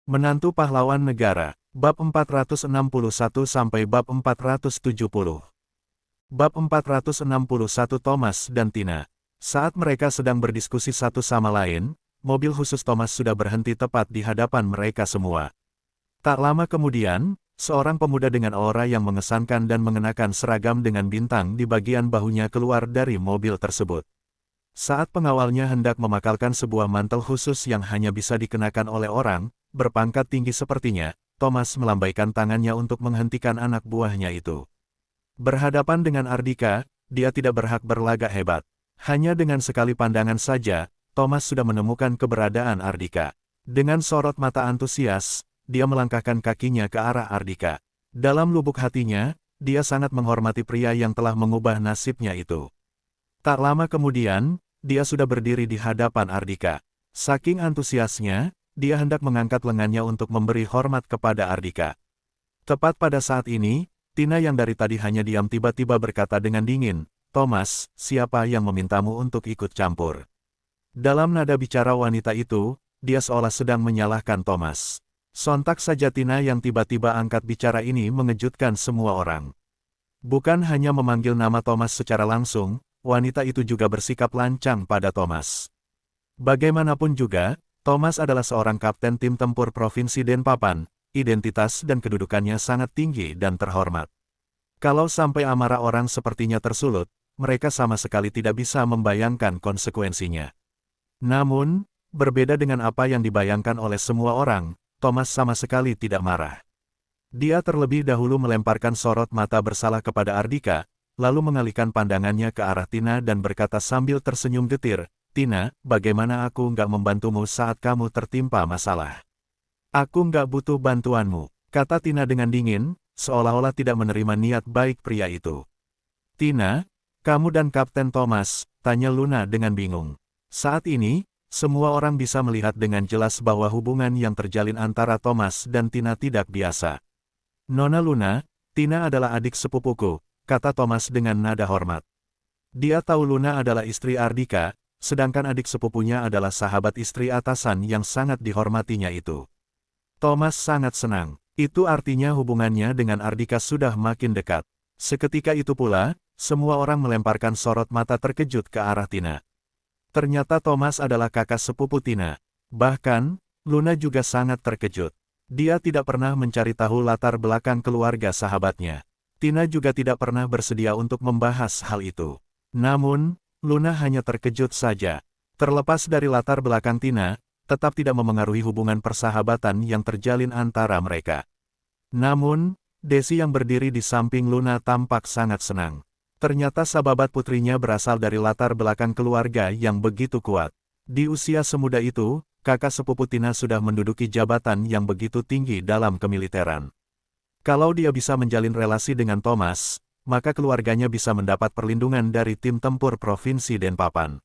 Menantu Pahlawan Negara, Bab 461 sampai Bab 470. Bab 461 Thomas dan Tina. Saat mereka sedang berdiskusi satu sama lain, mobil khusus Thomas sudah berhenti tepat di hadapan mereka semua. Tak lama kemudian, seorang pemuda dengan aura yang mengesankan dan mengenakan seragam dengan bintang di bagian bahunya keluar dari mobil tersebut. Saat pengawalnya hendak memakalkan sebuah mantel khusus yang hanya bisa dikenakan oleh orang berpangkat tinggi sepertinya, Thomas melambaikan tangannya untuk menghentikan anak buahnya itu. Berhadapan dengan Ardika, dia tidak berhak berlagak hebat. Hanya dengan sekali pandangan saja, Thomas sudah menemukan keberadaan Ardika. Dengan sorot mata antusias, dia melangkahkan kakinya ke arah Ardika. Dalam lubuk hatinya, dia sangat menghormati pria yang telah mengubah nasibnya itu. Tak lama kemudian, dia sudah berdiri di hadapan Ardika. Saking antusiasnya, dia hendak mengangkat lengannya untuk memberi hormat kepada Ardika. Tepat pada saat ini, Tina yang dari tadi hanya diam tiba-tiba berkata dengan dingin, "Thomas, siapa yang memintamu untuk ikut campur?" Dalam nada bicara wanita itu, dia seolah sedang menyalahkan Thomas. Sontak saja Tina yang tiba-tiba angkat bicara ini mengejutkan semua orang. Bukan hanya memanggil nama Thomas secara langsung, wanita itu juga bersikap lancang pada Thomas. Bagaimanapun juga, Thomas adalah seorang kapten tim tempur Provinsi Denpapan, identitas dan kedudukannya sangat tinggi dan terhormat. Kalau sampai amarah orang sepertinya tersulut, mereka sama sekali tidak bisa membayangkan konsekuensinya. Namun, berbeda dengan apa yang dibayangkan oleh semua orang, Thomas sama sekali tidak marah. Dia terlebih dahulu melemparkan sorot mata bersalah kepada Ardika, lalu mengalihkan pandangannya ke arah Tina dan berkata sambil tersenyum getir, "Tina, bagaimana aku nggak membantumu saat kamu tertimpa masalah?" "Aku nggak butuh bantuanmu," kata Tina dengan dingin, seolah-olah tidak menerima niat baik pria itu. "Tina, kamu dan Kapten Thomas," tanya Luna dengan bingung. Saat ini, semua orang bisa melihat dengan jelas bahwa hubungan yang terjalin antara Thomas dan Tina tidak biasa. "Nona Luna, Tina adalah adik sepupuku," kata Thomas dengan nada hormat. Dia tahu Luna adalah istri Ardika, sedangkan adik sepupunya adalah sahabat istri atasan yang sangat dihormatinya itu. Thomas sangat senang. Itu artinya hubungannya dengan Ardika sudah makin dekat. Seketika itu pula, semua orang melemparkan sorot mata terkejut ke arah Tina. Ternyata Thomas adalah kakak sepupu Tina. Bahkan, Luna juga sangat terkejut. Dia tidak pernah mencari tahu latar belakang keluarga sahabatnya. Tina juga tidak pernah bersedia untuk membahas hal itu. Namun, Luna hanya terkejut saja. Terlepas dari latar belakang Tina, tetap tidak memengaruhi hubungan persahabatan yang terjalin antara mereka. Namun, Desi yang berdiri di samping Luna tampak sangat senang. Ternyata sahabat putrinya berasal dari latar belakang keluarga yang begitu kuat. Di usia semuda itu, kakak sepupu Tina sudah menduduki jabatan yang begitu tinggi dalam kemiliteran. Kalau dia bisa menjalin relasi dengan Thomas, maka keluarganya bisa mendapat perlindungan dari tim tempur Provinsi Denpapan.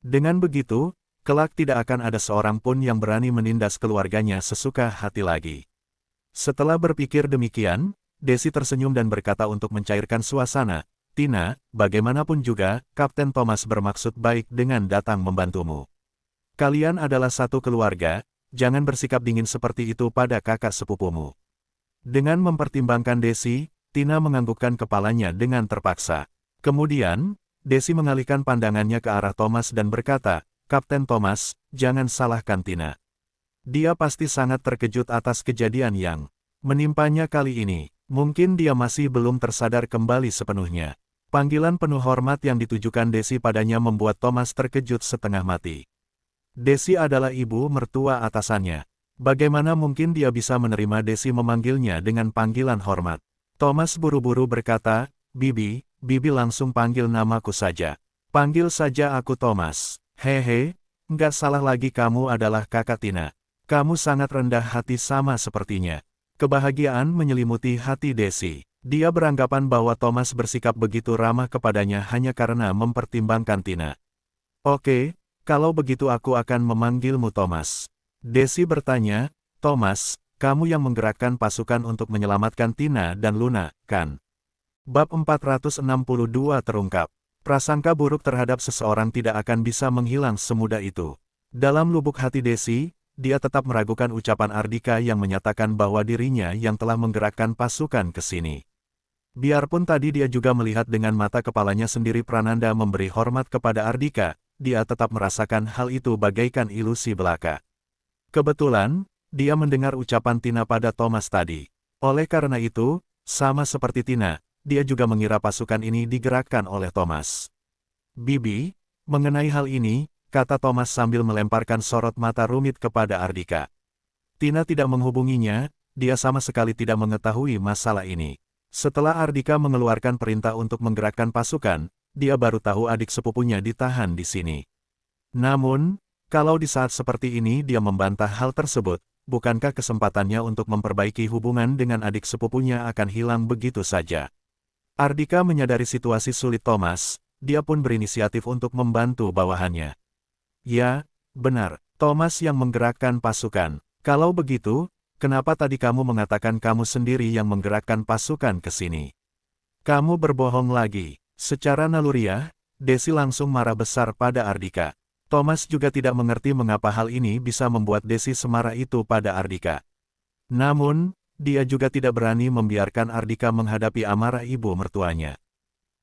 Dengan begitu, kelak tidak akan ada seorang pun yang berani menindas keluarganya sesuka hati lagi. Setelah berpikir demikian, Desi tersenyum dan berkata untuk mencairkan suasana, "Tina, bagaimanapun juga, Kapten Thomas bermaksud baik dengan datang membantumu. Kalian adalah satu keluarga, jangan bersikap dingin seperti itu pada kakak sepupumu." Dengan mempertimbangkan Desi, Tina menganggukkan kepalanya dengan terpaksa. Kemudian, Desi mengalihkan pandangannya ke arah Thomas dan berkata, "Kapten Thomas, jangan salahkan Tina. Dia pasti sangat terkejut atas kejadian yang menimpanya kali ini. Mungkin dia masih belum tersadar kembali sepenuhnya." Panggilan penuh hormat yang ditujukan Desi padanya membuat Thomas terkejut setengah mati. Desi adalah ibu mertua atasannya. Bagaimana mungkin dia bisa menerima Desi memanggilnya dengan panggilan hormat? Thomas buru-buru berkata, Bibi langsung panggil namaku saja. Panggil saja aku Thomas." "Hehe, nggak salah lagi kamu adalah kakak Tina. Kamu sangat rendah hati sama sepertinya." Kebahagiaan menyelimuti hati Desi. Dia beranggapan bahwa Thomas bersikap begitu ramah kepadanya hanya karena mempertimbangkan Tina. "Oke, kalau begitu aku akan memanggilmu Thomas." Desi bertanya, "Thomas, kamu yang menggerakkan pasukan untuk menyelamatkan Tina dan Luna, kan?" Bab 462 terungkap. Prasangka buruk terhadap seseorang tidak akan bisa menghilang semudah itu. Dalam lubuk hati Desi, dia tetap meragukan ucapan Ardika yang menyatakan bahwa dirinya yang telah menggerakkan pasukan ke sini. Biarpun tadi dia juga melihat dengan mata kepalanya sendiri Prananda memberi hormat kepada Ardika, dia tetap merasakan hal itu bagaikan ilusi belaka. Kebetulan, dia mendengar ucapan Tina pada Thomas tadi. Oleh karena itu, sama seperti Tina, dia juga mengira pasukan ini digerakkan oleh Thomas. Bibi, mengenai hal ini, kata Thomas sambil melemparkan sorot mata rumit kepada Ardika. Tina tidak menghubunginya, dia sama sekali tidak mengetahui masalah ini. Setelah Ardika mengeluarkan perintah untuk menggerakkan pasukan, dia baru tahu adik sepupunya ditahan di sini. Namun, kalau di saat seperti ini dia membantah hal tersebut, bukankah kesempatannya untuk memperbaiki hubungan dengan adik sepupunya akan hilang begitu saja? Ardika menyadari situasi sulit Thomas, dia pun berinisiatif untuk membantu bawahannya. Ya, benar, Thomas yang menggerakkan pasukan. Kalau begitu, kenapa tadi kamu mengatakan kamu sendiri yang menggerakkan pasukan ke sini? Kamu berbohong lagi. Secara naluriah, Desi langsung marah besar pada Ardika. Thomas juga tidak mengerti mengapa hal ini bisa membuat Desi semarah itu pada Ardika. Namun, dia juga tidak berani membiarkan Ardika menghadapi amarah ibu mertuanya.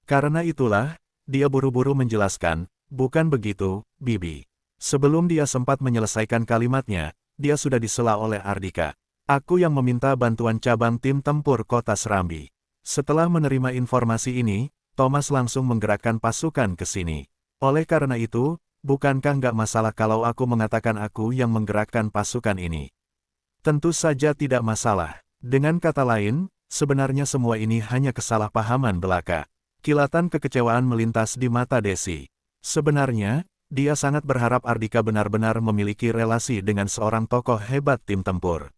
Karena itulah, dia buru-buru menjelaskan, bukan begitu, Bibi. Sebelum dia sempat menyelesaikan kalimatnya, dia sudah disela oleh Ardika. Aku yang meminta bantuan cabang tim tempur kota Serambi. Setelah menerima informasi ini, Thomas langsung menggerakkan pasukan ke sini. Oleh karena itu, bukankah nggak masalah kalau aku mengatakan aku yang menggerakkan pasukan ini? Tentu saja tidak masalah. Dengan kata lain, sebenarnya semua ini hanya kesalahpahaman belaka. Kilatan kekecewaan melintas di mata Desi. Sebenarnya, dia sangat berharap Ardika benar-benar memiliki relasi dengan seorang tokoh hebat tim tempur.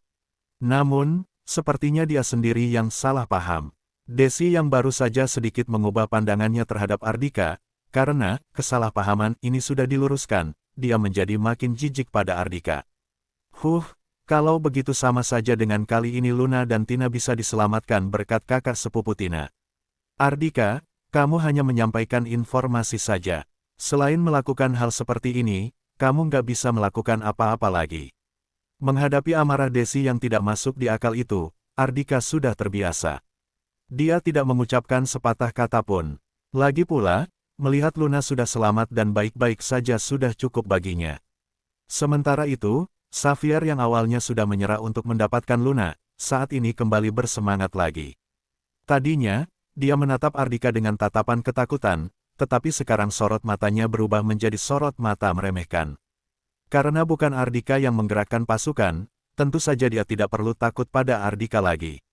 Namun, sepertinya dia sendiri yang salah paham. Desi yang baru saja sedikit mengubah pandangannya terhadap Ardika, karena kesalahpahaman ini sudah diluruskan, dia menjadi makin jijik pada Ardika. Kalau begitu sama saja dengan kali ini Luna dan Tina bisa diselamatkan berkat kakak sepupu Tina. Ardika, kamu hanya menyampaikan informasi saja. Selain melakukan hal seperti ini, kamu nggak bisa melakukan apa-apa lagi. Menghadapi amarah Desi yang tidak masuk di akal itu, Ardika sudah terbiasa. Dia tidak mengucapkan sepatah kata pun. Lagi pula, melihat Luna sudah selamat dan baik-baik saja sudah cukup baginya. Sementara itu, Xavier yang awalnya sudah menyerah untuk mendapatkan Luna, saat ini kembali bersemangat lagi. Tadinya, dia menatap Ardika dengan tatapan ketakutan, tetapi sekarang sorot matanya berubah menjadi sorot mata meremehkan. Karena bukan Ardika yang menggerakkan pasukan, tentu saja dia tidak perlu takut pada Ardika lagi.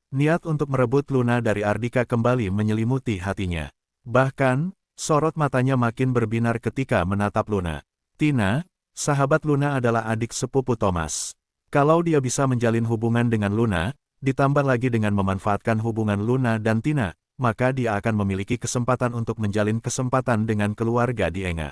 Niat untuk merebut Luna dari Ardika kembali menyelimuti hatinya. Bahkan, sorot matanya makin berbinar ketika menatap Luna. Tina, sahabat Luna adalah adik sepupu Thomas. Kalau dia bisa menjalin hubungan dengan Luna, ditambah lagi dengan memanfaatkan hubungan Luna dan Tina, maka dia akan memiliki kesempatan untuk menjalin kesempatan dengan keluarga Dienga.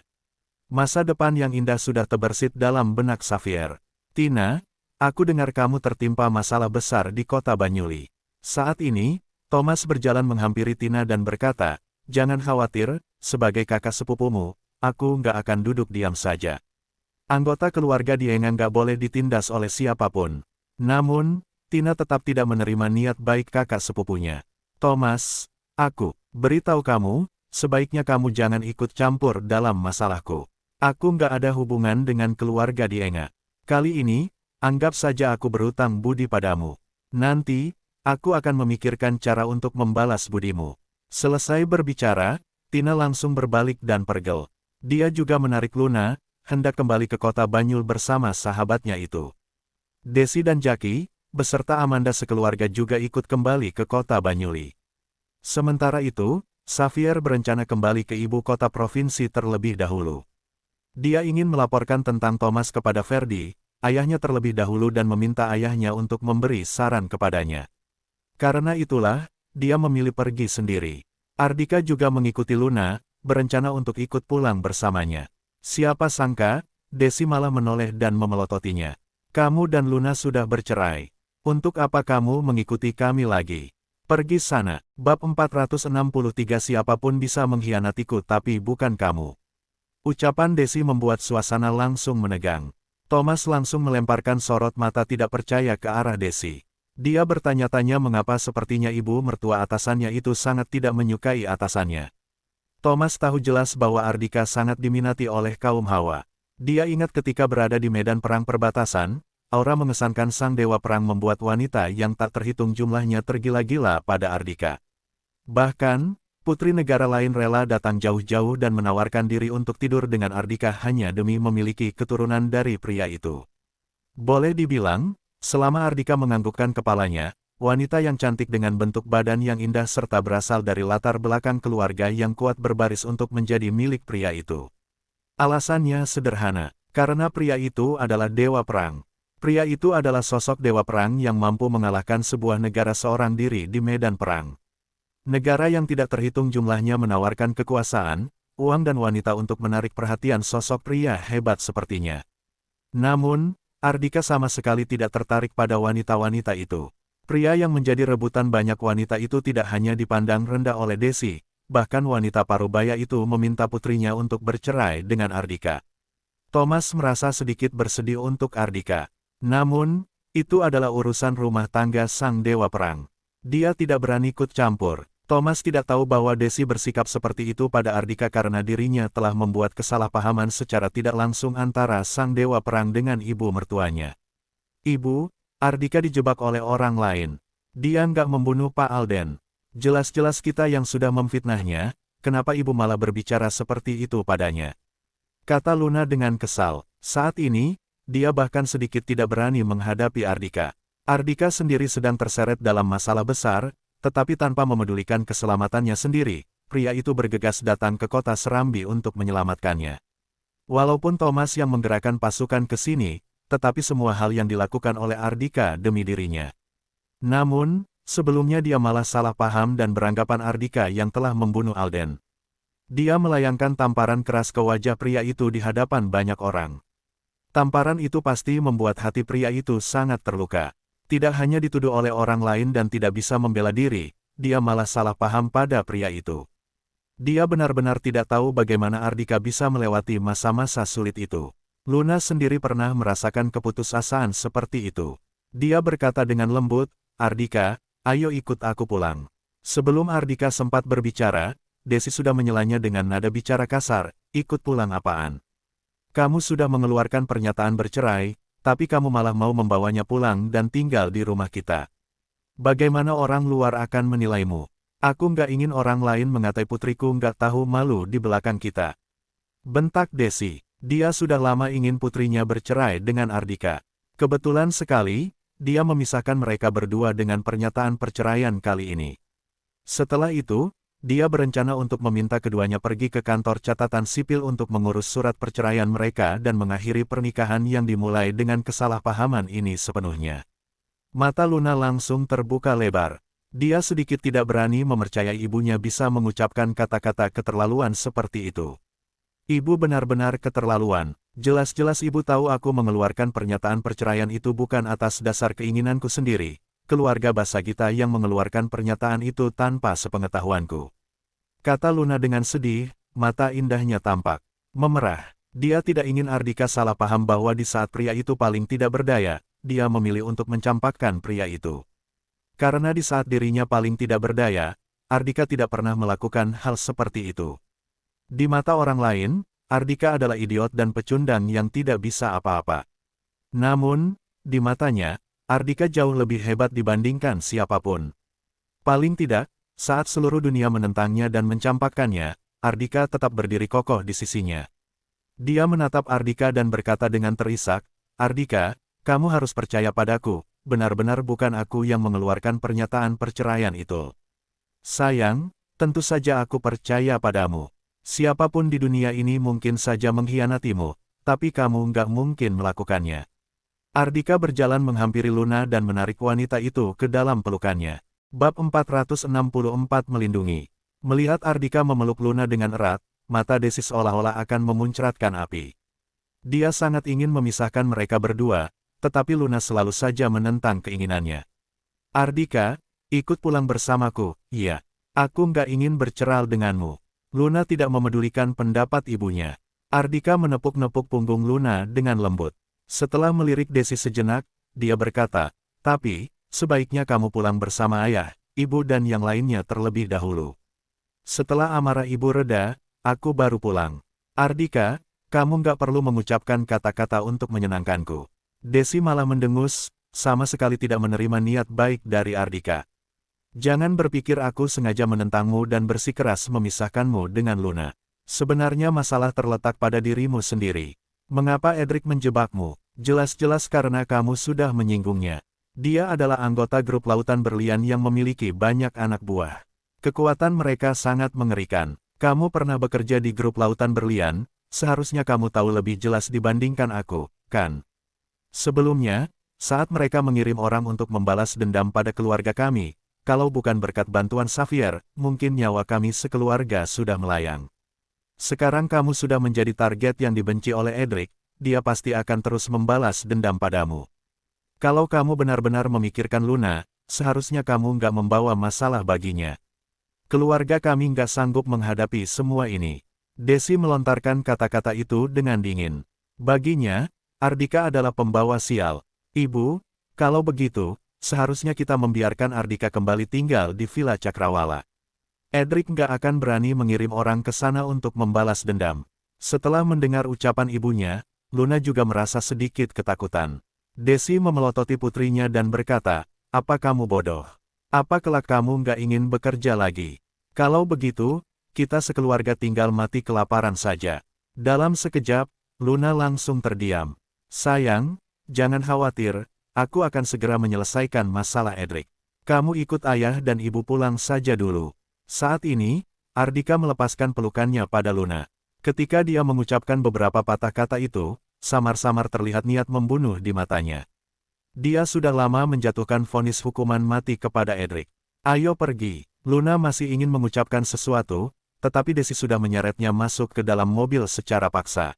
Masa depan yang indah sudah terbersit dalam benak Xavier. Tina, aku dengar kamu tertimpa masalah besar di kota Banyuli. Saat ini, Thomas berjalan menghampiri Tina dan berkata, jangan khawatir, sebagai kakak sepupumu, aku nggak akan duduk diam saja. Anggota keluarga Dienga nggak boleh ditindas oleh siapapun. Namun, Tina tetap tidak menerima niat baik kakak sepupunya. Thomas, aku beritahu kamu, sebaiknya kamu jangan ikut campur dalam masalahku. Aku nggak ada hubungan dengan keluarga Dienga. Kali ini, anggap saja aku berhutang budi padamu. Nanti, aku akan memikirkan cara untuk membalas budimu. Selesai berbicara, Tina langsung berbalik dan pergel. Dia juga menarik Luna, hendak kembali ke kota Banyul bersama sahabatnya itu. Desi dan Jaki, beserta Amanda sekeluarga juga ikut kembali ke kota Banyuli. Sementara itu, Xavier berencana kembali ke ibu kota provinsi terlebih dahulu. Dia ingin melaporkan tentang Thomas kepada Ferdi, ayahnya terlebih dahulu dan meminta ayahnya untuk memberi saran kepadanya. Karena itulah, dia memilih pergi sendiri. Ardika juga mengikuti Luna, berencana untuk ikut pulang bersamanya. Siapa sangka, Desi malah menoleh dan memelototinya. Kamu dan Luna sudah bercerai. Untuk apa kamu mengikuti kami lagi? Pergi sana. Bab 463 siapapun bisa mengkhianatiku tapi bukan kamu. Ucapan Desi membuat suasana langsung menegang. Thomas langsung melemparkan sorot mata tidak percaya ke arah Desi. Dia bertanya-tanya mengapa sepertinya ibu mertua atasannya itu sangat tidak menyukai atasannya. Thomas tahu jelas bahwa Ardika sangat diminati oleh kaum Hawa. Dia ingat ketika berada di medan perang perbatasan, aura mengesankan sang dewa perang membuat wanita yang tak terhitung jumlahnya tergila-gila pada Ardika. Bahkan, putri negara lain rela datang jauh-jauh dan menawarkan diri untuk tidur dengan Ardika hanya demi memiliki keturunan dari pria itu. Boleh dibilang, selama Ardika menganggukkan kepalanya, wanita yang cantik dengan bentuk badan yang indah serta berasal dari latar belakang keluarga yang kuat berbaris untuk menjadi milik pria itu. Alasannya sederhana, karena pria itu adalah dewa perang. Pria itu adalah sosok dewa perang yang mampu mengalahkan sebuah negara seorang diri di medan perang. Negara yang tidak terhitung jumlahnya menawarkan kekuasaan, uang dan wanita untuk menarik perhatian sosok pria hebat sepertinya. Namun, Ardika sama sekali tidak tertarik pada wanita-wanita itu. Pria yang menjadi rebutan banyak wanita itu tidak hanya dipandang rendah oleh Desi, bahkan wanita parubaya itu meminta putrinya untuk bercerai dengan Ardika. Thomas merasa sedikit bersedih untuk Ardika. Namun, itu adalah urusan rumah tangga sang dewa perang. Dia tidak berani ikut campur. Thomas tidak tahu bahwa Desi bersikap seperti itu pada Ardika karena dirinya telah membuat kesalahpahaman secara tidak langsung antara sang dewa perang dengan ibu mertuanya. Ibu, Ardika dijebak oleh orang lain. Dia nggak membunuh Pak Alden. Jelas-jelas kita yang sudah memfitnahnya, kenapa ibu malah berbicara seperti itu padanya? Kata Luna dengan kesal. Saat ini, dia bahkan sedikit tidak berani menghadapi Ardika. Ardika sendiri sedang terseret dalam masalah besar, tetapi tanpa memedulikan keselamatannya sendiri, pria itu bergegas datang ke kota Serambi untuk menyelamatkannya. Walaupun Thomas yang menggerakkan pasukan ke sini, tetapi semua hal yang dilakukan oleh Ardika demi dirinya. Namun, sebelumnya dia malah salah paham dan beranggapan Ardika yang telah membunuh Alden. Dia melayangkan tamparan keras ke wajah pria itu di hadapan banyak orang. Tamparan itu pasti membuat hati pria itu sangat terluka. Tidak hanya dituduh oleh orang lain dan tidak bisa membela diri, dia malah salah paham pada pria itu. Dia benar-benar tidak tahu bagaimana Ardika bisa melewati masa-masa sulit itu. Luna sendiri pernah merasakan keputusasaan seperti itu. Dia berkata dengan lembut, "Ardika, ayo ikut aku pulang." Sebelum Ardika sempat berbicara, Desi sudah menyelanya dengan nada bicara kasar, "Ikut pulang apaan? Kamu sudah mengeluarkan pernyataan bercerai, tapi kamu malah mau membawanya pulang dan tinggal di rumah kita. Bagaimana orang luar akan menilaimu? Aku nggak ingin orang lain mengatai putriku nggak tahu malu di belakang kita." Bentak Desi. Dia sudah lama ingin putrinya bercerai dengan Ardika. Kebetulan sekali, dia memisahkan mereka berdua dengan pernyataan perceraian kali ini. Setelah itu, dia berencana untuk meminta keduanya pergi ke kantor catatan sipil untuk mengurus surat perceraian mereka dan mengakhiri pernikahan yang dimulai dengan kesalahpahaman ini sepenuhnya. Mata Luna langsung terbuka lebar. Dia sedikit tidak berani mempercayai ibunya bisa mengucapkan kata-kata keterlaluan seperti itu. Ibu benar-benar keterlaluan. Jelas-jelas ibu tahu aku mengeluarkan pernyataan perceraian itu bukan atas dasar keinginanku sendiri. Keluarga Basagita yang mengeluarkan pernyataan itu tanpa sepengetahuanku. Kata Luna dengan sedih, mata indahnya tampak memerah. Dia tidak ingin Ardika salah paham bahwa di saat pria itu paling tidak berdaya, dia memilih untuk mencampakkan pria itu. Karena di saat dirinya paling tidak berdaya, Ardika tidak pernah melakukan hal seperti itu. Di mata orang lain, Ardika adalah idiot dan pecundang yang tidak bisa apa-apa. Namun, di matanya, Ardika jauh lebih hebat dibandingkan siapapun. Paling tidak, saat seluruh dunia menentangnya dan mencampakkannya, Ardika tetap berdiri kokoh di sisinya. Dia menatap Ardika dan berkata dengan terisak, "Ardika, kamu harus percaya padaku, benar-benar bukan aku yang mengeluarkan pernyataan perceraian itu." "Sayang, tentu saja aku percaya padamu. Siapapun di dunia ini mungkin saja mengkhianatimu, tapi kamu nggak mungkin melakukannya." Ardika berjalan menghampiri Luna dan menarik wanita itu ke dalam pelukannya. Bab 464 Melindungi. Melihat Ardika memeluk Luna dengan erat, mata Desi seolah-olah akan memuncratkan api. Dia sangat ingin memisahkan mereka berdua, tetapi Luna selalu saja menentang keinginannya. "Ardika, ikut pulang bersamaku." "Iya, aku nggak ingin bercerai denganmu." Luna tidak memedulikan pendapat ibunya. Ardika menepuk-nepuk punggung Luna dengan lembut. Setelah melirik Desi sejenak, dia berkata, tapi, sebaiknya kamu pulang bersama ayah, ibu dan yang lainnya terlebih dahulu. Setelah amarah ibu reda, aku baru pulang. Ardika, kamu nggak perlu mengucapkan kata-kata untuk menyenangkanku. Desi malah mendengus, sama sekali tidak menerima niat baik dari Ardika. Jangan berpikir aku sengaja menentangmu dan bersikeras memisahkanmu dengan Luna. Sebenarnya masalah terletak pada dirimu sendiri. Mengapa Edric menjebakmu? Jelas-jelas karena kamu sudah menyinggungnya. Dia adalah anggota grup Lautan Berlian yang memiliki banyak anak buah. Kekuatan mereka sangat mengerikan. Kamu pernah bekerja di grup Lautan Berlian, seharusnya kamu tahu lebih jelas dibandingkan aku, kan? Sebelumnya, saat mereka mengirim orang untuk membalas dendam pada keluarga kami, kalau bukan berkat bantuan Xavier, mungkin nyawa kami sekeluarga sudah melayang. Sekarang kamu sudah menjadi target yang dibenci oleh Edric, dia pasti akan terus membalas dendam padamu. Kalau kamu benar-benar memikirkan Luna, seharusnya kamu nggak membawa masalah baginya. Keluarga kami nggak sanggup menghadapi semua ini. Desi melontarkan kata-kata itu dengan dingin. Baginya, Ardika adalah pembawa sial. Ibu, kalau begitu, seharusnya kita membiarkan Ardika kembali tinggal di Villa Cakrawala. Edric nggak akan berani mengirim orang ke sana untuk membalas dendam. Setelah mendengar ucapan ibunya, Luna juga merasa sedikit ketakutan. Desi memelototi putrinya dan berkata, apa kamu bodoh? Apa kelak kamu nggak ingin bekerja lagi? Kalau begitu, kita sekeluarga tinggal mati kelaparan saja. Dalam sekejap, Luna langsung terdiam. Sayang, jangan khawatir, aku akan segera menyelesaikan masalah Edric. Kamu ikut ayah dan ibu pulang saja dulu. Saat ini, Ardika melepaskan pelukannya pada Luna. Ketika dia mengucapkan beberapa patah kata itu, samar-samar terlihat niat membunuh di matanya. Dia sudah lama menjatuhkan vonis hukuman mati kepada Edric. Ayo pergi. Luna masih ingin mengucapkan sesuatu, tetapi Desi sudah menyeretnya masuk ke dalam mobil secara paksa.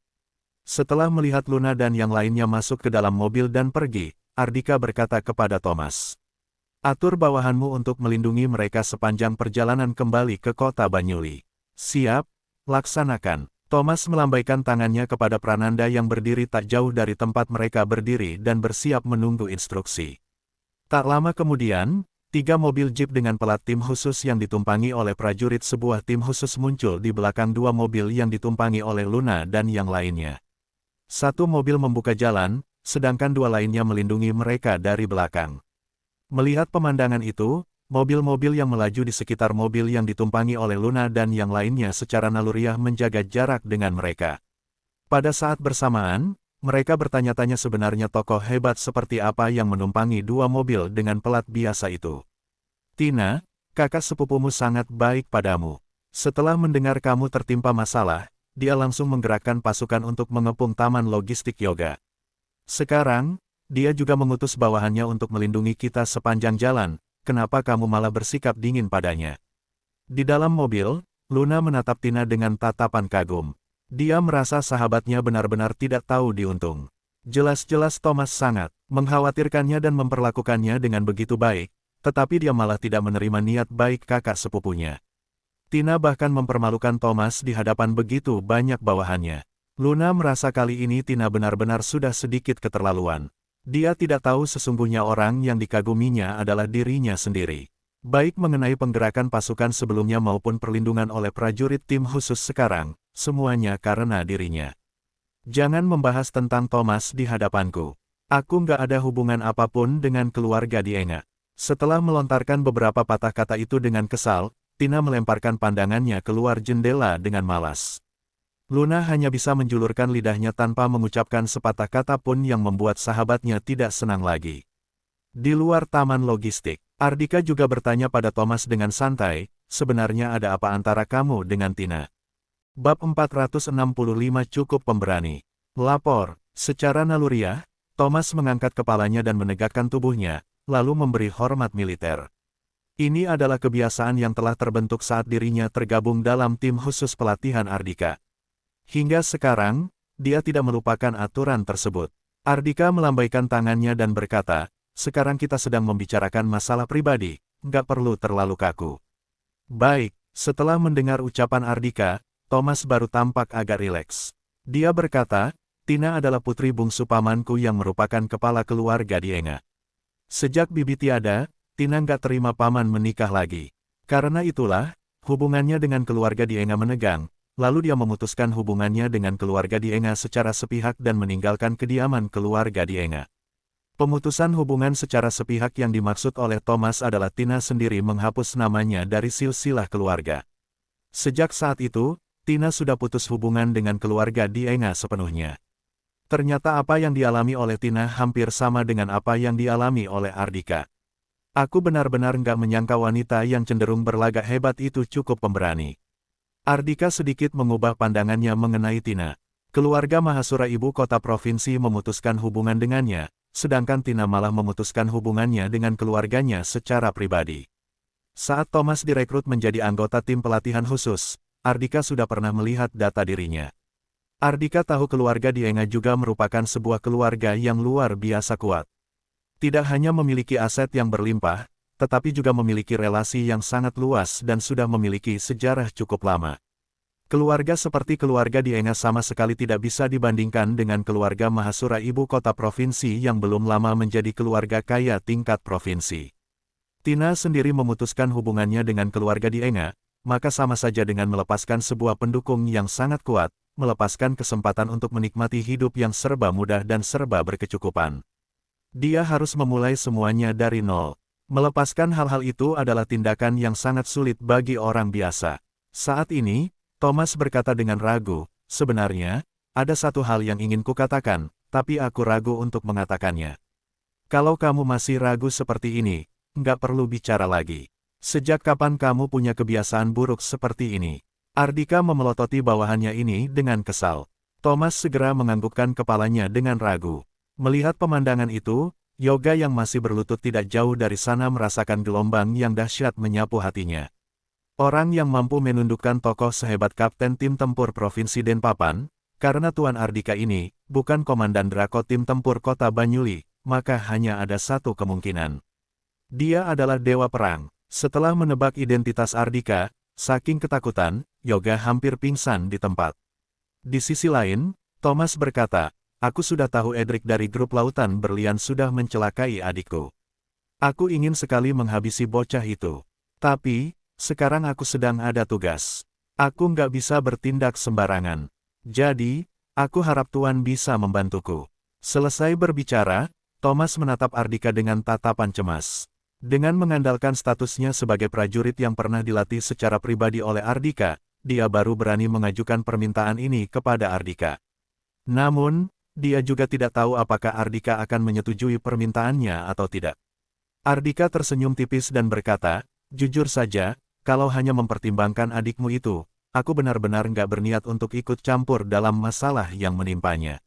Setelah melihat Luna dan yang lainnya masuk ke dalam mobil dan pergi, Ardika berkata kepada Thomas, atur bawahanmu untuk melindungi mereka sepanjang perjalanan kembali ke kota Banyuli. Siap, laksanakan. Thomas melambaikan tangannya kepada Prananda yang berdiri tak jauh dari tempat mereka berdiri dan bersiap menunggu instruksi. Tak lama kemudian, 3 mobil jeep dengan pelat tim khusus yang ditumpangi oleh prajurit sebuah tim khusus muncul di belakang 2 mobil yang ditumpangi oleh Luna dan yang lainnya. Satu mobil membuka jalan, sedangkan 2 lainnya melindungi mereka dari belakang. Melihat pemandangan itu, mobil-mobil yang melaju di sekitar mobil yang ditumpangi oleh Luna dan yang lainnya secara naluriah menjaga jarak dengan mereka. Pada saat bersamaan, mereka bertanya-tanya sebenarnya tokoh hebat seperti apa yang menumpangi 2 mobil dengan pelat biasa itu. Tina, kakak sepupumu sangat baik padamu. Setelah mendengar kamu tertimpa masalah, dia langsung menggerakkan pasukan untuk mengepung taman logistik yoga. Sekarang, dia juga mengutus bawahannya untuk melindungi kita sepanjang jalan, kenapa kamu malah bersikap dingin padanya? Di dalam mobil, Luna menatap Tina dengan tatapan kagum. Dia merasa sahabatnya benar-benar tidak tahu diuntung. Jelas-jelas Thomas sangat mengkhawatirkannya dan memperlakukannya dengan begitu baik, tetapi dia malah tidak menerima niat baik kakak sepupunya. Tina bahkan mempermalukan Thomas di hadapan begitu banyak bawahannya. Luna merasa kali ini Tina benar-benar sudah sedikit keterlaluan. Dia tidak tahu sesungguhnya orang yang dikaguminya adalah dirinya sendiri. Baik mengenai penggerakan pasukan sebelumnya maupun perlindungan oleh prajurit tim khusus sekarang, semuanya karena dirinya. Jangan membahas tentang Thomas di hadapanku. Aku nggak ada hubungan apapun dengan keluarga Dienga. Setelah melontarkan beberapa patah kata itu dengan kesal, Tina melemparkan pandangannya keluar jendela dengan malas. Luna hanya bisa menjulurkan lidahnya tanpa mengucapkan sepatah kata pun yang membuat sahabatnya tidak senang lagi. Di luar taman logistik, Ardika juga bertanya pada Thomas dengan santai, sebenarnya ada apa antara kamu dengan Tina? Bab 465 cukup pemberani. Lapor, secara naluriah, Thomas mengangkat kepalanya dan menegakkan tubuhnya, lalu memberi hormat militer. Ini adalah kebiasaan yang telah terbentuk saat dirinya tergabung dalam tim khusus pelatihan Ardika. Hingga sekarang, dia tidak melupakan aturan tersebut. Ardika melambaikan tangannya dan berkata, sekarang kita sedang membicarakan masalah pribadi, nggak perlu terlalu kaku. Baik, setelah mendengar ucapan Ardika, Thomas baru tampak agak rileks. Dia berkata, Tina adalah putri bungsu pamanku yang merupakan kepala keluarga di Enga. Sejak bibi tiada, Tina nggak terima paman menikah lagi. Karena itulah, hubungannya dengan keluarga di Enga menegang, lalu dia memutuskan hubungannya dengan keluarga di Enga secara sepihak dan meninggalkan kediaman keluarga di Enga. Pemutusan hubungan secara sepihak yang dimaksud oleh Thomas adalah Tina sendiri menghapus namanya dari silsilah keluarga. Sejak saat itu, Tina sudah putus hubungan dengan keluarga di Enga sepenuhnya. Ternyata apa yang dialami oleh Tina hampir sama dengan apa yang dialami oleh Ardhika. Aku benar-benar nggak menyangka wanita yang cenderung berlagak hebat itu cukup pemberani. Ardhika sedikit mengubah pandangannya mengenai Tina. Keluarga Mahasura ibu kota provinsi memutuskan hubungan dengannya, sedangkan Tina malah memutuskan hubungannya dengan keluarganya secara pribadi. Saat Thomas direkrut menjadi anggota tim pelatihan khusus, Ardhika sudah pernah melihat data dirinya. Ardhika tahu keluarga di Enga juga merupakan sebuah keluarga yang luar biasa kuat. Tidak hanya memiliki aset yang berlimpah, tetapi juga memiliki relasi yang sangat luas dan sudah memiliki sejarah cukup lama. Keluarga seperti keluarga di Enga sama sekali tidak bisa dibandingkan dengan keluarga Mahasura ibu kota provinsi yang belum lama menjadi keluarga kaya tingkat provinsi. Tina sendiri memutuskan hubungannya dengan keluarga di Enga, maka sama saja dengan melepaskan sebuah pendukung yang sangat kuat, melepaskan kesempatan untuk menikmati hidup yang serba mudah dan serba berkecukupan. Dia harus memulai semuanya dari nol. Melepaskan hal-hal itu adalah tindakan yang sangat sulit bagi orang biasa. Saat ini, Thomas berkata dengan ragu, sebenarnya, ada satu hal yang ingin kukatakan, tapi aku ragu untuk mengatakannya. Kalau kamu masih ragu seperti ini, nggak perlu bicara lagi. Sejak kapan kamu punya kebiasaan buruk seperti ini? Ardhika memelototi bawahannya ini dengan kesal. Thomas segera menganggukkan kepalanya dengan ragu. Melihat pemandangan itu, Yoga yang masih berlutut tidak jauh dari sana merasakan gelombang yang dahsyat menyapu hatinya. Orang yang mampu menundukkan tokoh sehebat Kapten Tim Tempur Provinsi Denpapan, karena Tuan Ardhika ini, bukan Komandan Drako Tim Tempur Kota Banyuli, maka hanya ada satu kemungkinan. Dia adalah Dewa Perang. Setelah menebak identitas Ardhika, saking ketakutan, Yoga hampir pingsan di tempat. Di sisi lain, Thomas berkata, aku sudah tahu Edric dari grup Lautan Berlian sudah mencelakai adikku. Aku ingin sekali menghabisi bocah itu. Tapi, sekarang aku sedang ada tugas. Aku nggak bisa bertindak sembarangan. Jadi, aku harap Tuan bisa membantuku. Selesai berbicara, Thomas menatap Ardhika dengan tatapan cemas. Dengan mengandalkan statusnya sebagai prajurit yang pernah dilatih secara pribadi oleh Ardhika, dia baru berani mengajukan permintaan ini kepada Ardhika. Namun, dia juga tidak tahu apakah Ardhika akan menyetujui permintaannya atau tidak. Ardhika tersenyum tipis dan berkata, jujur saja, kalau hanya mempertimbangkan adikmu itu, aku benar-benar nggak berniat untuk ikut campur dalam masalah yang menimpanya.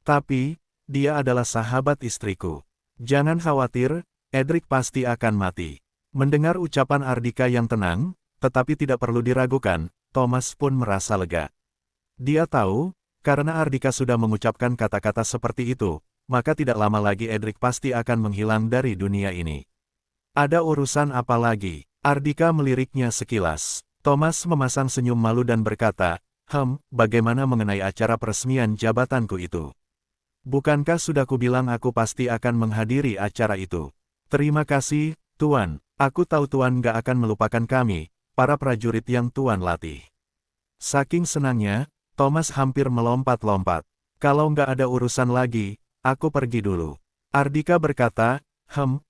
Tapi, dia adalah sahabat istriku. Jangan khawatir, Edric pasti akan mati. Mendengar ucapan Ardhika yang tenang, tetapi tidak perlu diragukan, Thomas pun merasa lega. Dia tahu, karena Ardhika sudah mengucapkan kata-kata seperti itu, maka tidak lama lagi Edric pasti akan menghilang dari dunia ini. Ada urusan apa lagi? Ardhika meliriknya sekilas. Thomas memasang senyum malu dan berkata, bagaimana mengenai acara peresmian jabatanku itu? Bukankah sudah kubilang aku pasti akan menghadiri acara itu? Terima kasih, Tuan. Aku tahu Tuan gak akan melupakan kami, para prajurit yang Tuan latih. Saking senangnya, Thomas hampir melompat-lompat. Kalau nggak ada urusan lagi, aku pergi dulu. Ardhika berkata,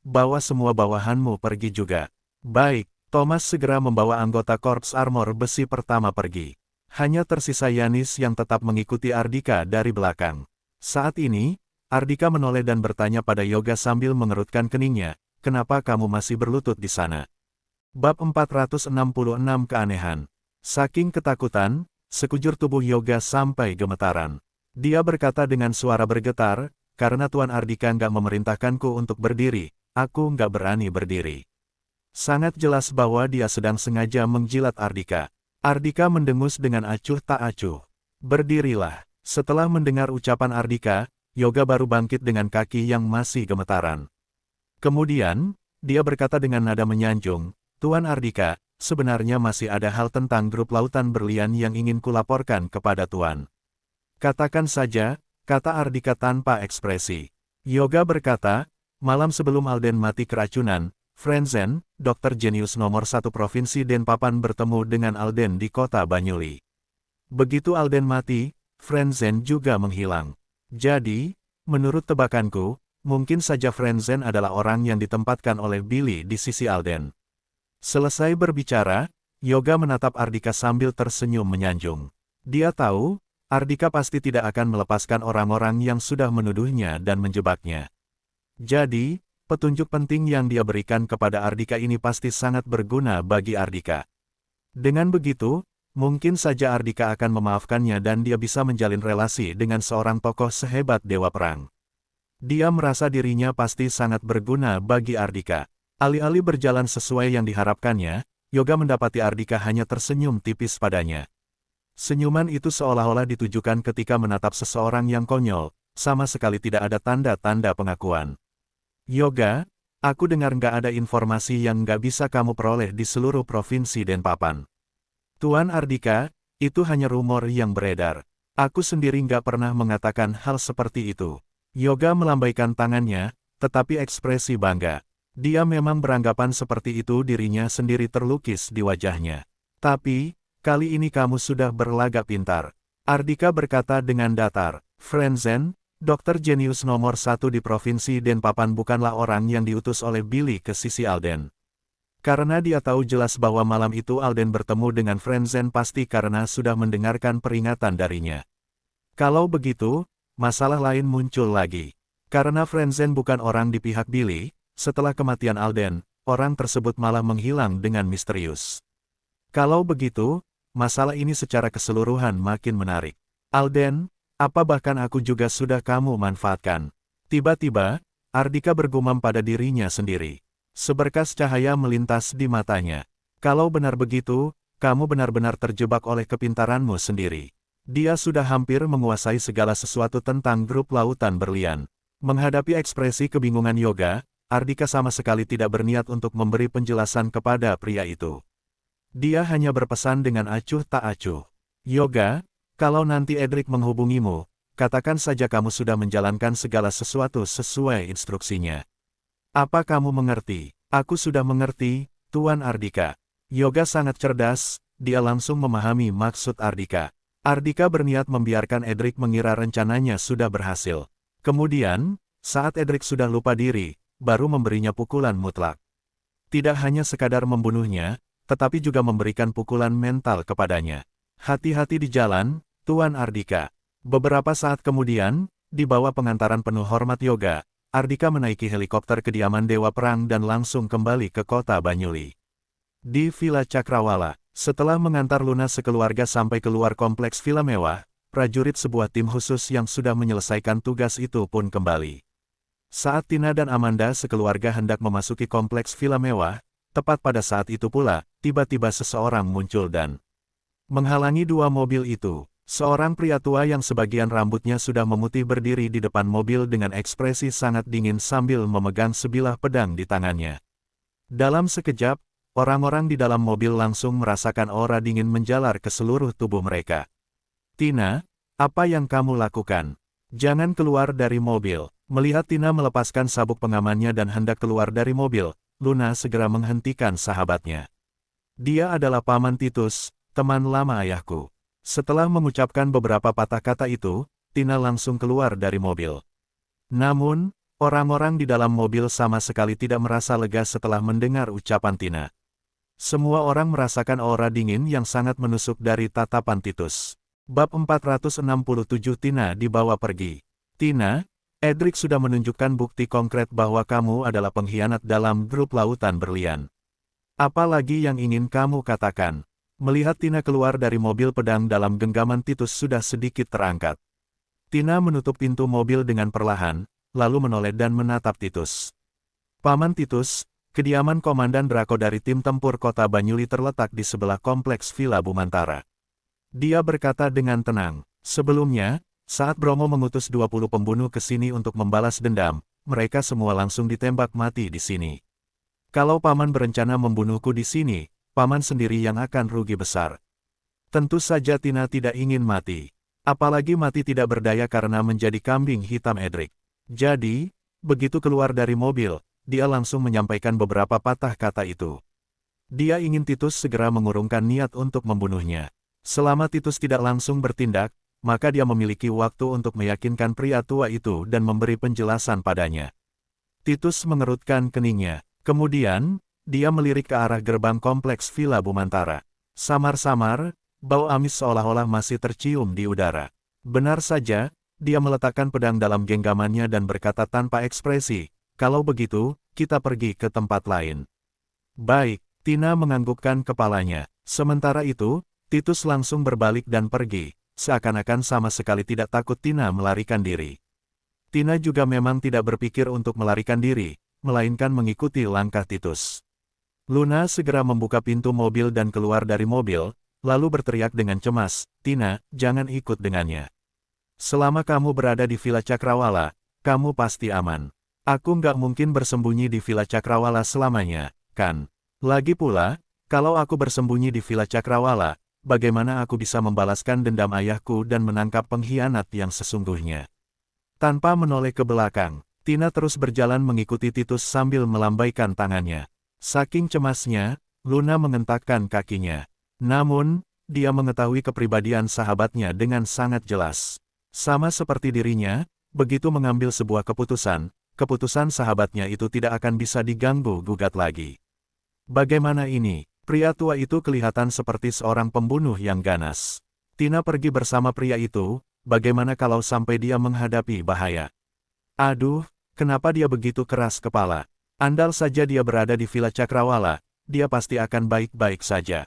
bawa semua bawahanmu pergi juga. Baik, Thomas segera membawa anggota Korps Armor Besi pertama pergi. Hanya tersisa Yanis yang tetap mengikuti Ardhika dari belakang. Saat ini, Ardhika menoleh dan bertanya pada Yoga sambil mengerutkan keningnya, kenapa kamu masih berlutut di sana? Bab 466 Keanehan. Saking ketakutan, sekujur tubuh Yoga sampai gemetaran. Dia berkata dengan suara bergetar, karena Tuan Ardhika nggak memerintahkanku untuk berdiri, aku nggak berani berdiri. Sangat jelas bahwa dia sedang sengaja menjilat Ardhika. Ardhika mendengus dengan acuh tak acuh. Berdirilah. Setelah mendengar ucapan Ardhika, Yoga baru bangkit dengan kaki yang masih gemetaran. Kemudian, dia berkata dengan nada menyanjung, Tuan Ardhika, sebenarnya masih ada hal tentang grup Lautan Berlian yang ingin kulaporkan kepada Tuan. Katakan saja, kata Ardika tanpa ekspresi. Yoga berkata, malam sebelum Alden mati keracunan, Frenzen, dokter jenius nomor 1 Provinsi Denpapan bertemu dengan Alden di kota Banyuli. Begitu Alden mati, Frenzen juga menghilang. Jadi, menurut tebakanku, mungkin saja Frenzen adalah orang yang ditempatkan oleh Billy di sisi Alden. Selesai berbicara, Yoga menatap Ardika sambil tersenyum menyanjung. Dia tahu, Ardika pasti tidak akan melepaskan orang-orang yang sudah menuduhnya dan menjebaknya. Jadi, petunjuk penting yang dia berikan kepada Ardika ini pasti sangat berguna bagi Ardika. Dengan begitu, mungkin saja Ardika akan memaafkannya dan dia bisa menjalin relasi dengan seorang tokoh sehebat Dewa Perang. Dia merasa dirinya pasti sangat berguna bagi Ardika. Alih-alih berjalan sesuai yang diharapkannya, Yoga mendapati Ardika hanya tersenyum tipis padanya. Senyuman itu seolah-olah ditujukan ketika menatap seseorang yang konyol, sama sekali tidak ada tanda-tanda pengakuan. Yoga, aku dengar nggak ada informasi yang nggak bisa kamu peroleh di seluruh provinsi Denpapan. Tuan Ardika, itu hanya rumor yang beredar. Aku sendiri nggak pernah mengatakan hal seperti itu. Yoga melambaikan tangannya, tetapi ekspresi bangga. Dia memang beranggapan seperti itu dirinya sendiri terlukis di wajahnya. Tapi, kali ini kamu sudah berlagak pintar. Ardika berkata dengan datar. Frenzen, dokter jenius nomor 1 di Provinsi Denpapan bukanlah orang yang diutus oleh Billy ke sisi Alden. Karena dia tahu jelas bahwa malam itu Alden bertemu dengan Frenzen pasti karena sudah mendengarkan peringatan darinya. Kalau begitu, masalah lain muncul lagi. Karena Frenzen bukan orang di pihak Billy, setelah kematian Alden, orang tersebut malah menghilang dengan misterius. Kalau begitu, masalah ini secara keseluruhan makin menarik. Alden, apa bahkan aku juga sudah kamu manfaatkan. Tiba-tiba, Ardika bergumam pada dirinya sendiri. Seberkas cahaya melintas di matanya. Kalau benar begitu, kamu benar-benar terjebak oleh kepintaranmu sendiri. Dia sudah hampir menguasai segala sesuatu tentang grup lautan berlian. Menghadapi ekspresi kebingungan Yoga, Ardika sama sekali tidak berniat untuk memberi penjelasan kepada pria itu. Dia hanya berpesan dengan acuh tak acuh. Yoga, kalau nanti Edric menghubungimu, katakan saja kamu sudah menjalankan segala sesuatu sesuai instruksinya. Apa kamu mengerti? Aku sudah mengerti, Tuan Ardika. Yoga sangat cerdas, dia langsung memahami maksud Ardika. Ardika berniat membiarkan Edric mengira rencananya sudah berhasil. Kemudian, saat Edric sudah lupa diri, baru memberinya pukulan mutlak. Tidak hanya sekadar membunuhnya, tetapi juga memberikan pukulan mental kepadanya. Hati-hati di jalan, Tuan Ardika. Beberapa saat kemudian, di bawah pengantaran penuh hormat Yoga, Ardika menaiki helikopter kediaman Dewa Perang dan langsung kembali ke kota Banyuli. Di Villa Cakrawala, setelah mengantar Luna sekeluarga sampai keluar kompleks villa mewah, prajurit sebuah tim khusus yang sudah menyelesaikan tugas itu pun kembali. Saat Tina dan Amanda sekeluarga hendak memasuki kompleks villa mewah, tepat pada saat itu pula, tiba-tiba seseorang muncul dan menghalangi dua mobil itu. Seorang pria tua yang sebagian rambutnya sudah memutih berdiri di depan mobil dengan ekspresi sangat dingin sambil memegang sebilah pedang di tangannya. Dalam sekejap, orang-orang di dalam mobil langsung merasakan aura dingin menjalar ke seluruh tubuh mereka. Tina, apa yang kamu lakukan? Jangan keluar dari mobil. Melihat Tina melepaskan sabuk pengamannya dan hendak keluar dari mobil, Luna segera menghentikan sahabatnya. Dia adalah Paman Titus, teman lama ayahku. Setelah mengucapkan beberapa patah kata itu, Tina langsung keluar dari mobil. Namun, orang-orang di dalam mobil sama sekali tidak merasa lega setelah mendengar ucapan Tina. Semua orang merasakan aura dingin yang sangat menusuk dari tatapan Titus. Bab 467 Tina dibawa pergi. Tina, Edric sudah menunjukkan bukti konkret bahwa kamu adalah pengkhianat dalam grup lautan berlian. Apa lagi yang ingin kamu katakan? Melihat Tina keluar dari mobil, pedang dalam genggaman Titus sudah sedikit terangkat. Tina menutup pintu mobil dengan perlahan, lalu menoleh dan menatap Titus. Paman Titus, kediaman Komandan Drako dari tim tempur kota Banyuli terletak di sebelah kompleks Villa Bumantara. Dia berkata dengan tenang, sebelumnya, saat Bromo mengutus 20 pembunuh ke sini untuk membalas dendam, mereka semua langsung ditembak mati di sini. Kalau Paman berencana membunuhku di sini, Paman sendiri yang akan rugi besar. Tentu saja Tina tidak ingin mati. Apalagi mati tidak berdaya karena menjadi kambing hitam Edric. Jadi, begitu keluar dari mobil, dia langsung menyampaikan beberapa patah kata itu. Dia ingin Titus segera mengurungkan niat untuk membunuhnya. Selama Titus tidak langsung bertindak, maka dia memiliki waktu untuk meyakinkan pria tua itu dan memberi penjelasan padanya. Titus mengerutkan keningnya. Kemudian, dia melirik ke arah gerbang kompleks Villa Bumantara. Samar-samar, bau amis seolah-olah masih tercium di udara. Benar saja, dia meletakkan pedang dalam genggamannya dan berkata tanpa ekspresi, "Kalau begitu, kita pergi ke tempat lain." "Baik," Tina menganggukkan kepalanya. Sementara itu, Titus langsung berbalik dan pergi, seakan-akan sama sekali tidak takut Tina melarikan diri. Tina juga memang tidak berpikir untuk melarikan diri, melainkan mengikuti langkah Titus. Luna segera membuka pintu mobil dan keluar dari mobil, lalu berteriak dengan cemas, "Tina, jangan ikut dengannya. Selama kamu berada di Villa Cakrawala, kamu pasti aman. Aku nggak mungkin bersembunyi di Villa Cakrawala selamanya, kan? Lagi pula, kalau aku bersembunyi di Villa Cakrawala, bagaimana aku bisa membalaskan dendam ayahku dan menangkap pengkhianat yang sesungguhnya?" Tanpa menoleh ke belakang, Tina terus berjalan mengikuti Titus sambil melambaikan tangannya. Saking cemasnya, Luna mengentakkan kakinya. Namun, dia mengetahui kepribadian sahabatnya dengan sangat jelas. Sama seperti dirinya, begitu mengambil sebuah keputusan sahabatnya itu tidak akan bisa diganggu-gugat lagi. Bagaimana ini? Pria tua itu kelihatan seperti seorang pembunuh yang ganas. Tina pergi bersama pria itu, bagaimana kalau sampai dia menghadapi bahaya? Aduh, kenapa dia begitu keras kepala? Andal saja dia berada di Villa Cakrawala, dia pasti akan baik-baik saja.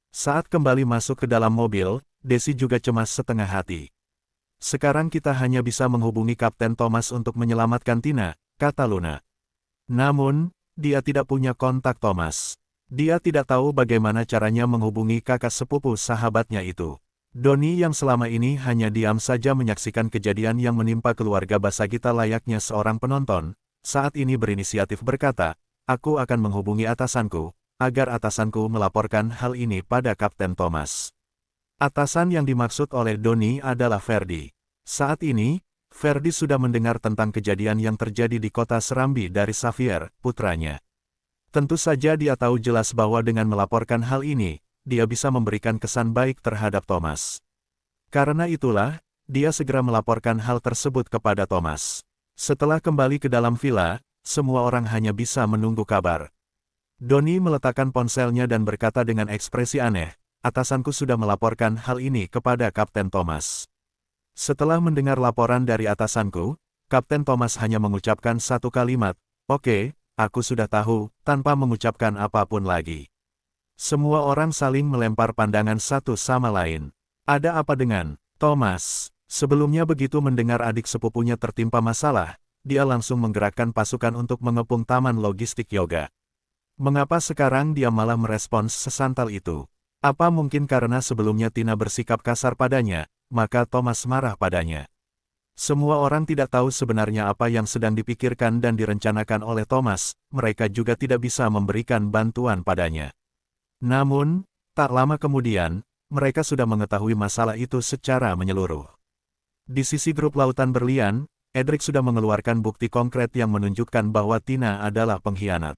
Saat kembali masuk ke dalam mobil, Desi juga cemas setengah hati. "Sekarang kita hanya bisa menghubungi Kapten Thomas untuk menyelamatkan Tina," kata Luna. Namun, dia tidak punya kontak Thomas. Dia tidak tahu bagaimana caranya menghubungi kakak sepupu sahabatnya itu. Doni yang selama ini hanya diam saja menyaksikan kejadian yang menimpa keluarga Basagita layaknya seorang penonton, saat ini berinisiatif berkata, "Aku akan menghubungi atasanku, agar atasanku melaporkan hal ini pada Kapten Thomas." Atasan yang dimaksud oleh Doni adalah Ferdi. Saat ini, Ferdi sudah mendengar tentang kejadian yang terjadi di kota Serambi dari Xavier, putranya. Tentu saja dia tahu jelas bahwa dengan melaporkan hal ini, dia bisa memberikan kesan baik terhadap Thomas. Karena itulah, dia segera melaporkan hal tersebut kepada Thomas. Setelah kembali ke dalam villa, semua orang hanya bisa menunggu kabar. Doni meletakkan ponselnya dan berkata dengan ekspresi aneh, "Atasanku sudah melaporkan hal ini kepada Kapten Thomas." Setelah mendengar laporan dari atasanku, Kapten Thomas hanya mengucapkan satu kalimat, "Oke, aku sudah tahu," tanpa mengucapkan apapun lagi. Semua orang saling melempar pandangan satu sama lain. Ada apa dengan Thomas? Sebelumnya begitu mendengar adik sepupunya tertimpa masalah, dia langsung menggerakkan pasukan untuk mengepung taman logistik yoga. Mengapa sekarang dia malah merespons sesantal itu? Apa mungkin karena sebelumnya Tina bersikap kasar padanya, maka Thomas marah padanya? Semua orang tidak tahu sebenarnya apa yang sedang dipikirkan dan direncanakan oleh Thomas, mereka juga tidak bisa memberikan bantuan padanya. Namun, tak lama kemudian, mereka sudah mengetahui masalah itu secara menyeluruh. Di sisi grup Lautan Berlian, Edric sudah mengeluarkan bukti konkret yang menunjukkan bahwa Tina adalah pengkhianat.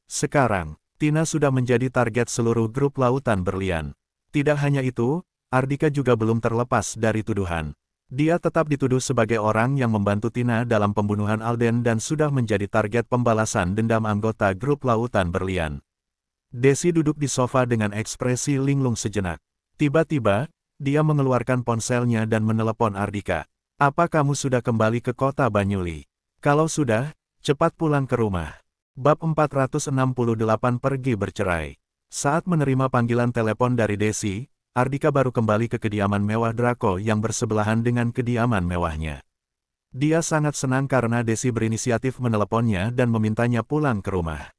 Sekarang, Tina sudah menjadi target seluruh grup Lautan Berlian. Tidak hanya itu, Ardika juga belum terlepas dari tuduhan. Dia tetap dituduh sebagai orang yang membantu Tina dalam pembunuhan Alden dan sudah menjadi target pembalasan dendam anggota grup Lautan Berlian. Desi duduk di sofa dengan ekspresi linglung sejenak. Tiba-tiba, dia mengeluarkan ponselnya dan menelepon Ardika. "Apa kamu sudah kembali ke kota Banyuli? Kalau sudah, cepat pulang ke rumah." Bab 468 Pergi Bercerai. Saat menerima panggilan telepon dari Desi, Ardika baru kembali ke kediaman mewah Draco yang bersebelahan dengan kediaman mewahnya. Dia sangat senang karena Desi berinisiatif meneleponnya dan memintanya pulang ke rumah.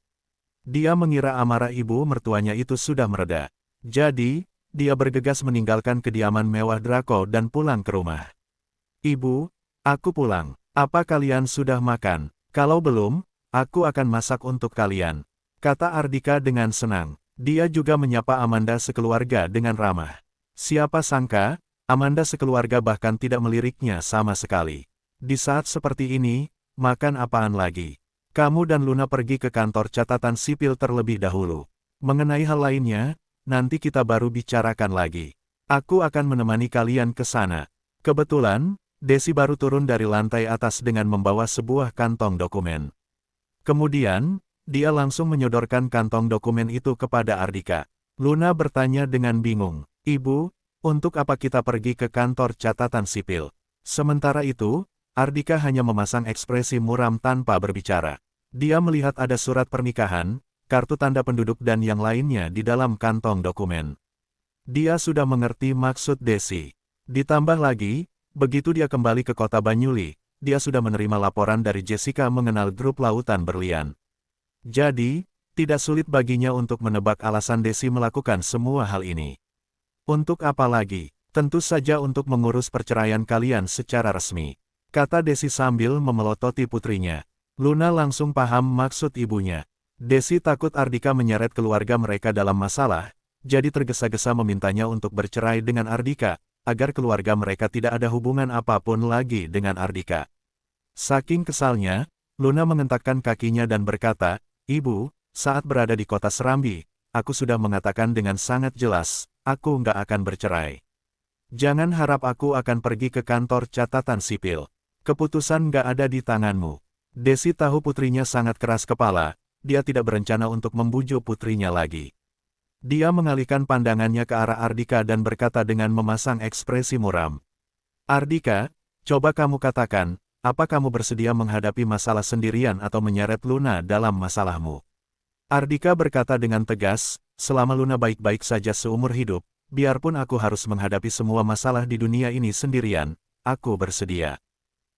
Dia mengira amarah ibu mertuanya itu sudah mereda. Jadi, dia bergegas meninggalkan kediaman mewah Draco dan pulang ke rumah. "Ibu, aku pulang. Apa kalian sudah makan? Kalau belum, aku akan masak untuk kalian," kata Ardika dengan senang. Dia juga menyapa Amanda sekeluarga dengan ramah. Siapa sangka, Amanda sekeluarga bahkan tidak meliriknya sama sekali. Di saat seperti ini, makan apaan lagi? Kamu dan Luna pergi ke kantor catatan sipil terlebih dahulu. Mengenai hal lainnya, nanti kita baru bicarakan lagi. Aku akan menemani kalian ke sana. Kebetulan, Desi baru turun dari lantai atas dengan membawa sebuah kantong dokumen. Kemudian, dia langsung menyodorkan kantong dokumen itu kepada Ardika. Luna bertanya dengan bingung, "Ibu, untuk apa kita pergi ke kantor catatan sipil?" Sementara itu, Ardika hanya memasang ekspresi muram tanpa berbicara. Dia melihat ada surat pernikahan, kartu tanda penduduk dan yang lainnya di dalam kantong dokumen. Dia sudah mengerti maksud Desi. Ditambah lagi, begitu dia kembali ke kota Banyuli, dia sudah menerima laporan dari Jessica mengenal grup lautan berlian. Jadi, tidak sulit baginya untuk menebak alasan Desi melakukan semua hal ini. Untuk apa lagi? Tentu saja untuk mengurus perceraian kalian secara resmi, kata Desi sambil memelototi putrinya. Luna langsung paham maksud ibunya. Desi takut Ardika menyeret keluarga mereka dalam masalah, jadi tergesa-gesa memintanya untuk bercerai dengan Ardika, agar keluarga mereka tidak ada hubungan apapun lagi dengan Ardika. Saking kesalnya, Luna mengentakkan kakinya dan berkata, "Ibu, saat berada di kota Serambi, aku sudah mengatakan dengan sangat jelas, aku nggak akan bercerai. Jangan harap aku akan pergi ke kantor catatan sipil. Keputusan nggak ada di tanganmu." Desi tahu putrinya sangat keras kepala, dia tidak berencana untuk membujuk putrinya lagi. Dia mengalihkan pandangannya ke arah Ardika dan berkata dengan memasang ekspresi muram. "Ardika, coba kamu katakan, apa kamu bersedia menghadapi masalah sendirian atau menyeret Luna dalam masalahmu?" Ardika berkata dengan tegas, "Selama Luna baik-baik saja seumur hidup, biarpun aku harus menghadapi semua masalah di dunia ini sendirian, aku bersedia."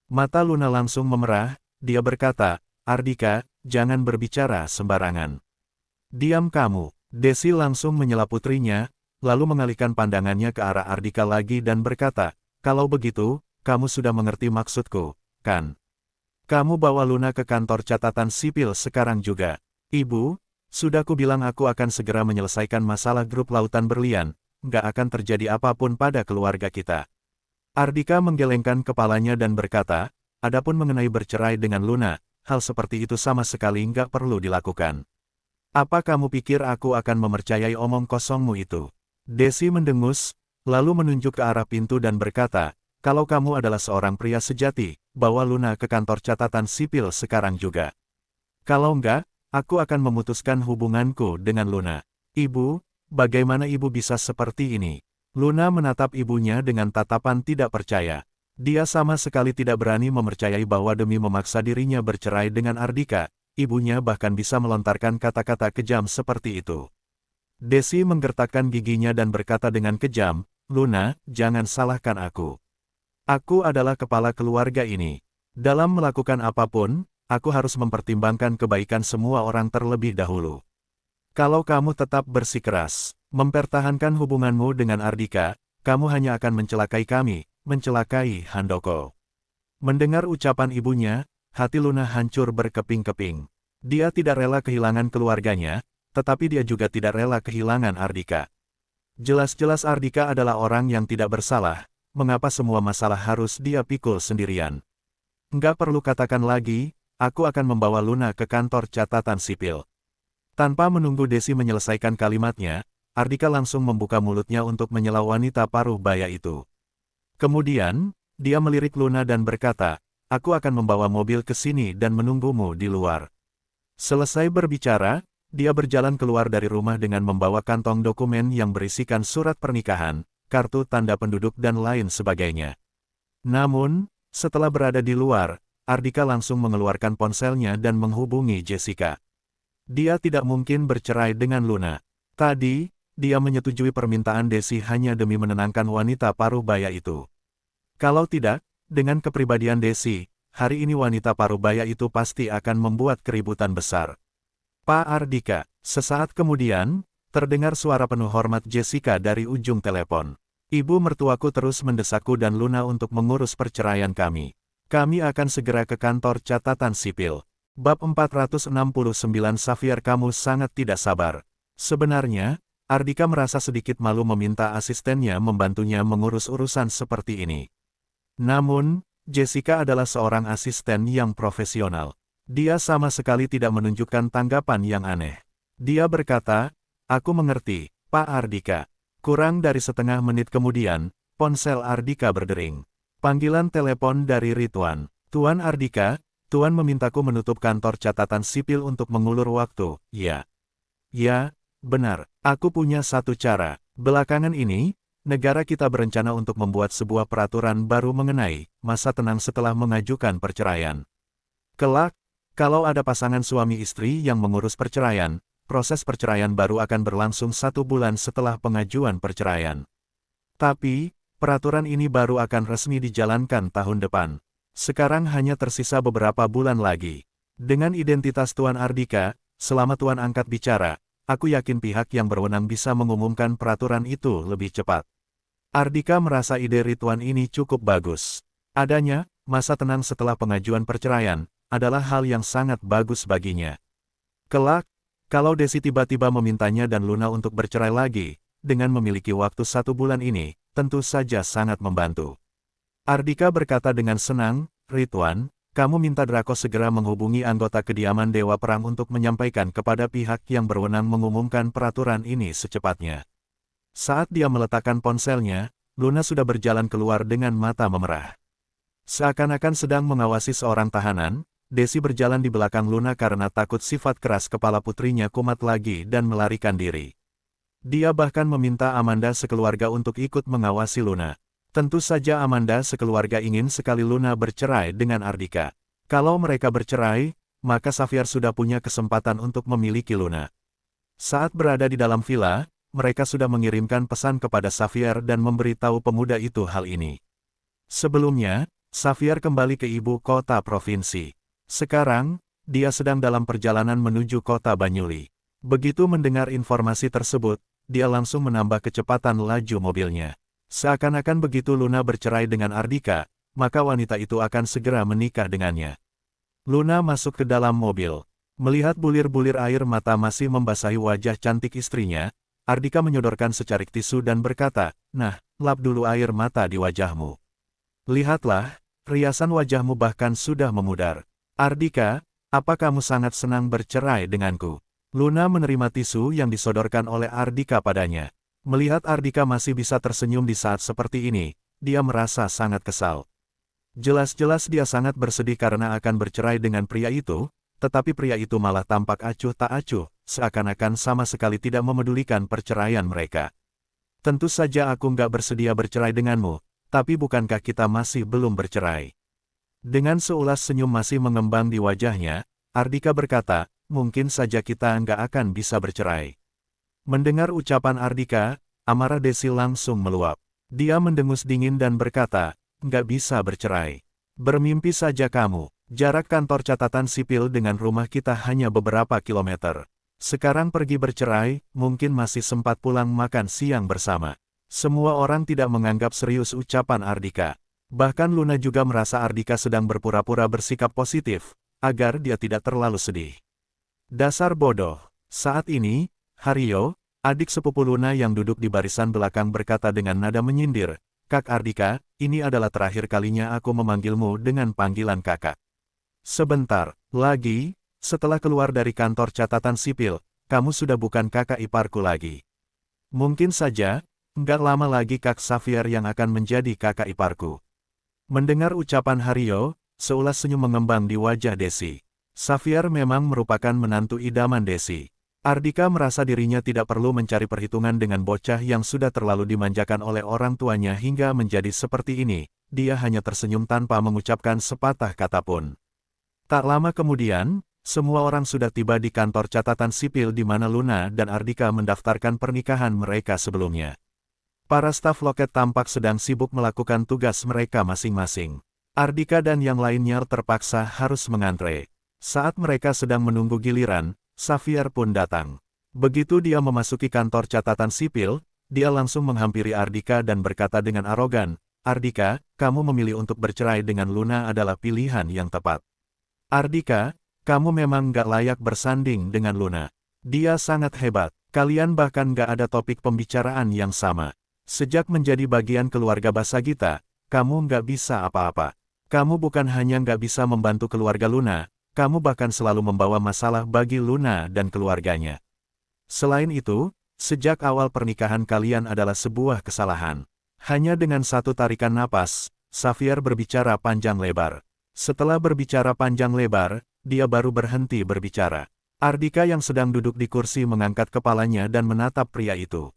Mata Luna langsung memerah, dia berkata, "Ardika, jangan berbicara sembarangan. Diam kamu." Desi langsung menyela putrinya, lalu mengalihkan pandangannya ke arah Ardika lagi dan berkata, "Kalau begitu, kamu sudah mengerti maksudku, kan? Kamu bawa Luna ke kantor catatan sipil sekarang juga." "Ibu, sudah kubilang aku akan segera menyelesaikan masalah grup lautan berlian, nggak akan terjadi apapun pada keluarga kita." Ardika menggelengkan kepalanya dan berkata, "Adapun mengenai bercerai dengan Luna, hal seperti itu sama sekali nggak perlu dilakukan. Apa kamu pikir aku akan mempercayai omong kosongmu itu?" Desi mendengus, lalu menunjuk ke arah pintu dan berkata, "Kalau kamu adalah seorang pria sejati, bawa Luna ke kantor catatan sipil sekarang juga. Kalau enggak, aku akan memutuskan hubunganku dengan Luna." "Ibu, bagaimana ibu bisa seperti ini?" Luna menatap ibunya dengan tatapan tidak percaya. Dia sama sekali tidak berani mempercayai bahwa demi memaksa dirinya bercerai dengan Ardika, ibunya bahkan bisa melontarkan kata-kata kejam seperti itu. Desi menggertakkan giginya dan berkata dengan kejam, "Luna, jangan salahkan aku. Aku adalah kepala keluarga ini. Dalam melakukan apapun, aku harus mempertimbangkan kebaikan semua orang terlebih dahulu. Kalau kamu tetap bersikeras mempertahankan hubunganmu dengan Ardika, kamu hanya akan mencelakai kami, mencelakai Handoko." Mendengar ucapan ibunya, hati Luna hancur berkeping-keping. Dia tidak rela kehilangan keluarganya, tetapi dia juga tidak rela kehilangan Ardika. Jelas-jelas Ardika adalah orang yang tidak bersalah, mengapa semua masalah harus dia pikul sendirian? "Nggak perlu katakan lagi, aku akan membawa Luna ke kantor catatan sipil." Tanpa menunggu Desi menyelesaikan kalimatnya, Ardika langsung membuka mulutnya untuk menyela wanita paruh baya itu. Kemudian, dia melirik Luna dan berkata, "Aku akan membawa mobil ke sini dan menunggumu di luar." Selesai berbicara, dia berjalan keluar dari rumah dengan membawa kantong dokumen yang berisikan surat pernikahan, kartu tanda penduduk dan lain sebagainya. Namun, setelah berada di luar, Ardika langsung mengeluarkan ponselnya dan menghubungi Jessica. Dia tidak mungkin bercerai dengan Luna. Tadi, dia menyetujui permintaan Desi hanya demi menenangkan wanita paruh baya itu. Kalau tidak, dengan kepribadian Desi, hari ini wanita paruh baya itu pasti akan membuat keributan besar. "Pak Ardika." Sesaat kemudian, terdengar suara penuh hormat Jessica dari ujung telepon. "Ibu mertuaku terus mendesakku dan Luna untuk mengurus perceraian kami. Kami akan segera ke kantor catatan sipil." Bab 469 Xavier, kamu sangat tidak sabar. Sebenarnya, Ardika merasa sedikit malu meminta asistennya membantunya mengurus urusan seperti ini. Namun, Jessica adalah seorang asisten yang profesional. Dia sama sekali tidak menunjukkan tanggapan yang aneh. Dia berkata, "Aku mengerti, Pak Ardika." Kurang dari setengah menit kemudian, ponsel Ardika berdering. Panggilan telepon dari Ridwan. "Tuan Ardika, Tuan memintaku menutup kantor catatan sipil untuk mengulur waktu." "Ya. Ya, benar. Aku punya satu cara. Belakangan ini, negara kita berencana untuk membuat sebuah peraturan baru mengenai masa tenang setelah mengajukan perceraian. Kelak, kalau ada pasangan suami istri yang mengurus perceraian, proses perceraian baru akan berlangsung 1 bulan setelah pengajuan perceraian. Tapi, peraturan ini baru akan resmi dijalankan tahun depan. Sekarang hanya tersisa beberapa bulan lagi. Dengan identitas Tuan Ardika, selama Tuan angkat bicara, aku yakin pihak yang berwenang bisa mengumumkan peraturan itu lebih cepat." Ardika merasa ide Ridwan ini cukup bagus. Adanya masa tenang setelah pengajuan perceraian adalah hal yang sangat bagus baginya. Kelak, kalau Desi tiba-tiba memintanya dan Luna untuk bercerai lagi, dengan memiliki waktu 1 bulan ini, tentu saja sangat membantu. Ardika berkata dengan senang, "Ridwan, kamu minta Draco segera menghubungi anggota kediaman Dewa Perang untuk menyampaikan kepada pihak yang berwenang mengumumkan peraturan ini secepatnya." Saat dia meletakkan ponselnya, Luna sudah berjalan keluar dengan mata memerah. Seakan-akan sedang mengawasi seorang tahanan, Desi berjalan di belakang Luna karena takut sifat keras kepala putrinya kumat lagi dan melarikan diri. Dia bahkan meminta Amanda sekeluarga untuk ikut mengawasi Luna. Tentu saja Amanda sekeluarga ingin sekali Luna bercerai dengan Ardika. Kalau mereka bercerai, maka Xavier sudah punya kesempatan untuk memiliki Luna. Saat berada di dalam villa, mereka sudah mengirimkan pesan kepada Xavier dan memberitahu pemuda itu hal ini. Sebelumnya, Xavier kembali ke ibu kota provinsi. Sekarang, dia sedang dalam perjalanan menuju kota Banyuli. Begitu mendengar informasi tersebut, dia langsung menambah kecepatan laju mobilnya. Seakan-akan begitu Luna bercerai dengan Ardika, maka wanita itu akan segera menikah dengannya. Luna masuk ke dalam mobil. Melihat bulir-bulir air mata masih membasahi wajah cantik istrinya, Ardika menyodorkan secarik tisu dan berkata, "Nah, lap dulu air mata di wajahmu. Lihatlah, riasan wajahmu bahkan sudah memudar. Ardika, apa kamu sangat senang bercerai denganku?" Luna menerima tisu yang disodorkan oleh Ardika padanya. Melihat Ardika masih bisa tersenyum di saat seperti ini, dia merasa sangat kesal. Jelas-jelas dia sangat bersedih karena akan bercerai dengan pria itu, tetapi pria itu malah tampak acuh tak acuh, seakan-akan sama sekali tidak memedulikan perceraian mereka. "Tentu saja aku nggak bersedia bercerai denganmu, tapi bukankah kita masih belum bercerai?" Dengan seulas senyum masih mengembang di wajahnya, Ardika berkata, "Mungkin saja kita nggak akan bisa bercerai." Mendengar ucapan Ardika, amarah Desi langsung meluap. Dia mendengus dingin dan berkata, "Nggak bisa bercerai. Bermimpi saja kamu. Jarak kantor catatan sipil dengan rumah kita hanya beberapa kilometer. Sekarang pergi bercerai, mungkin masih sempat pulang makan siang bersama." Semua orang tidak menganggap serius ucapan Ardika. Bahkan Luna juga merasa Ardika sedang berpura-pura bersikap positif, agar dia tidak terlalu sedih. Dasar bodoh. Saat ini, Hario, adik sepupu Luna yang duduk di barisan belakang berkata dengan nada menyindir, "Kak Ardika, ini adalah terakhir kalinya aku memanggilmu dengan panggilan kakak. Sebentar lagi, setelah keluar dari kantor catatan sipil, kamu sudah bukan kakak iparku lagi. Mungkin saja, nggak lama lagi Kak Xavier yang akan menjadi kakak iparku." Mendengar ucapan Hario, seulas senyum mengembang di wajah Desi. Xavier memang merupakan menantu idaman Desi. Ardika merasa dirinya tidak perlu mencari perhitungan dengan bocah yang sudah terlalu dimanjakan oleh orang tuanya hingga menjadi seperti ini. Dia hanya tersenyum tanpa mengucapkan sepatah kata pun. Tak lama kemudian, semua orang sudah tiba di kantor catatan sipil di mana Luna dan Ardika mendaftarkan pernikahan mereka sebelumnya. Para staf loket tampak sedang sibuk melakukan tugas mereka masing-masing. Ardika dan yang lainnya terpaksa harus mengantre. Saat mereka sedang menunggu giliran, Xavier pun datang. Begitu dia memasuki kantor catatan sipil, dia langsung menghampiri Ardika dan berkata dengan arogan, "Ardika, kamu memilih untuk bercerai dengan Luna adalah pilihan yang tepat. Ardika, kamu memang nggak layak bersanding dengan Luna. Dia sangat hebat. Kalian bahkan nggak ada topik pembicaraan yang sama. Sejak menjadi bagian keluarga Basagita, kamu nggak bisa apa-apa. Kamu bukan hanya nggak bisa membantu keluarga Luna, kamu bahkan selalu membawa masalah bagi Luna dan keluarganya. Selain itu, sejak awal pernikahan kalian adalah sebuah kesalahan. Hanya dengan satu tarikan napas, Xavier berbicara panjang lebar. Setelah berbicara panjang lebar, dia baru berhenti berbicara. Ardika yang sedang duduk di kursi mengangkat kepalanya dan menatap pria itu.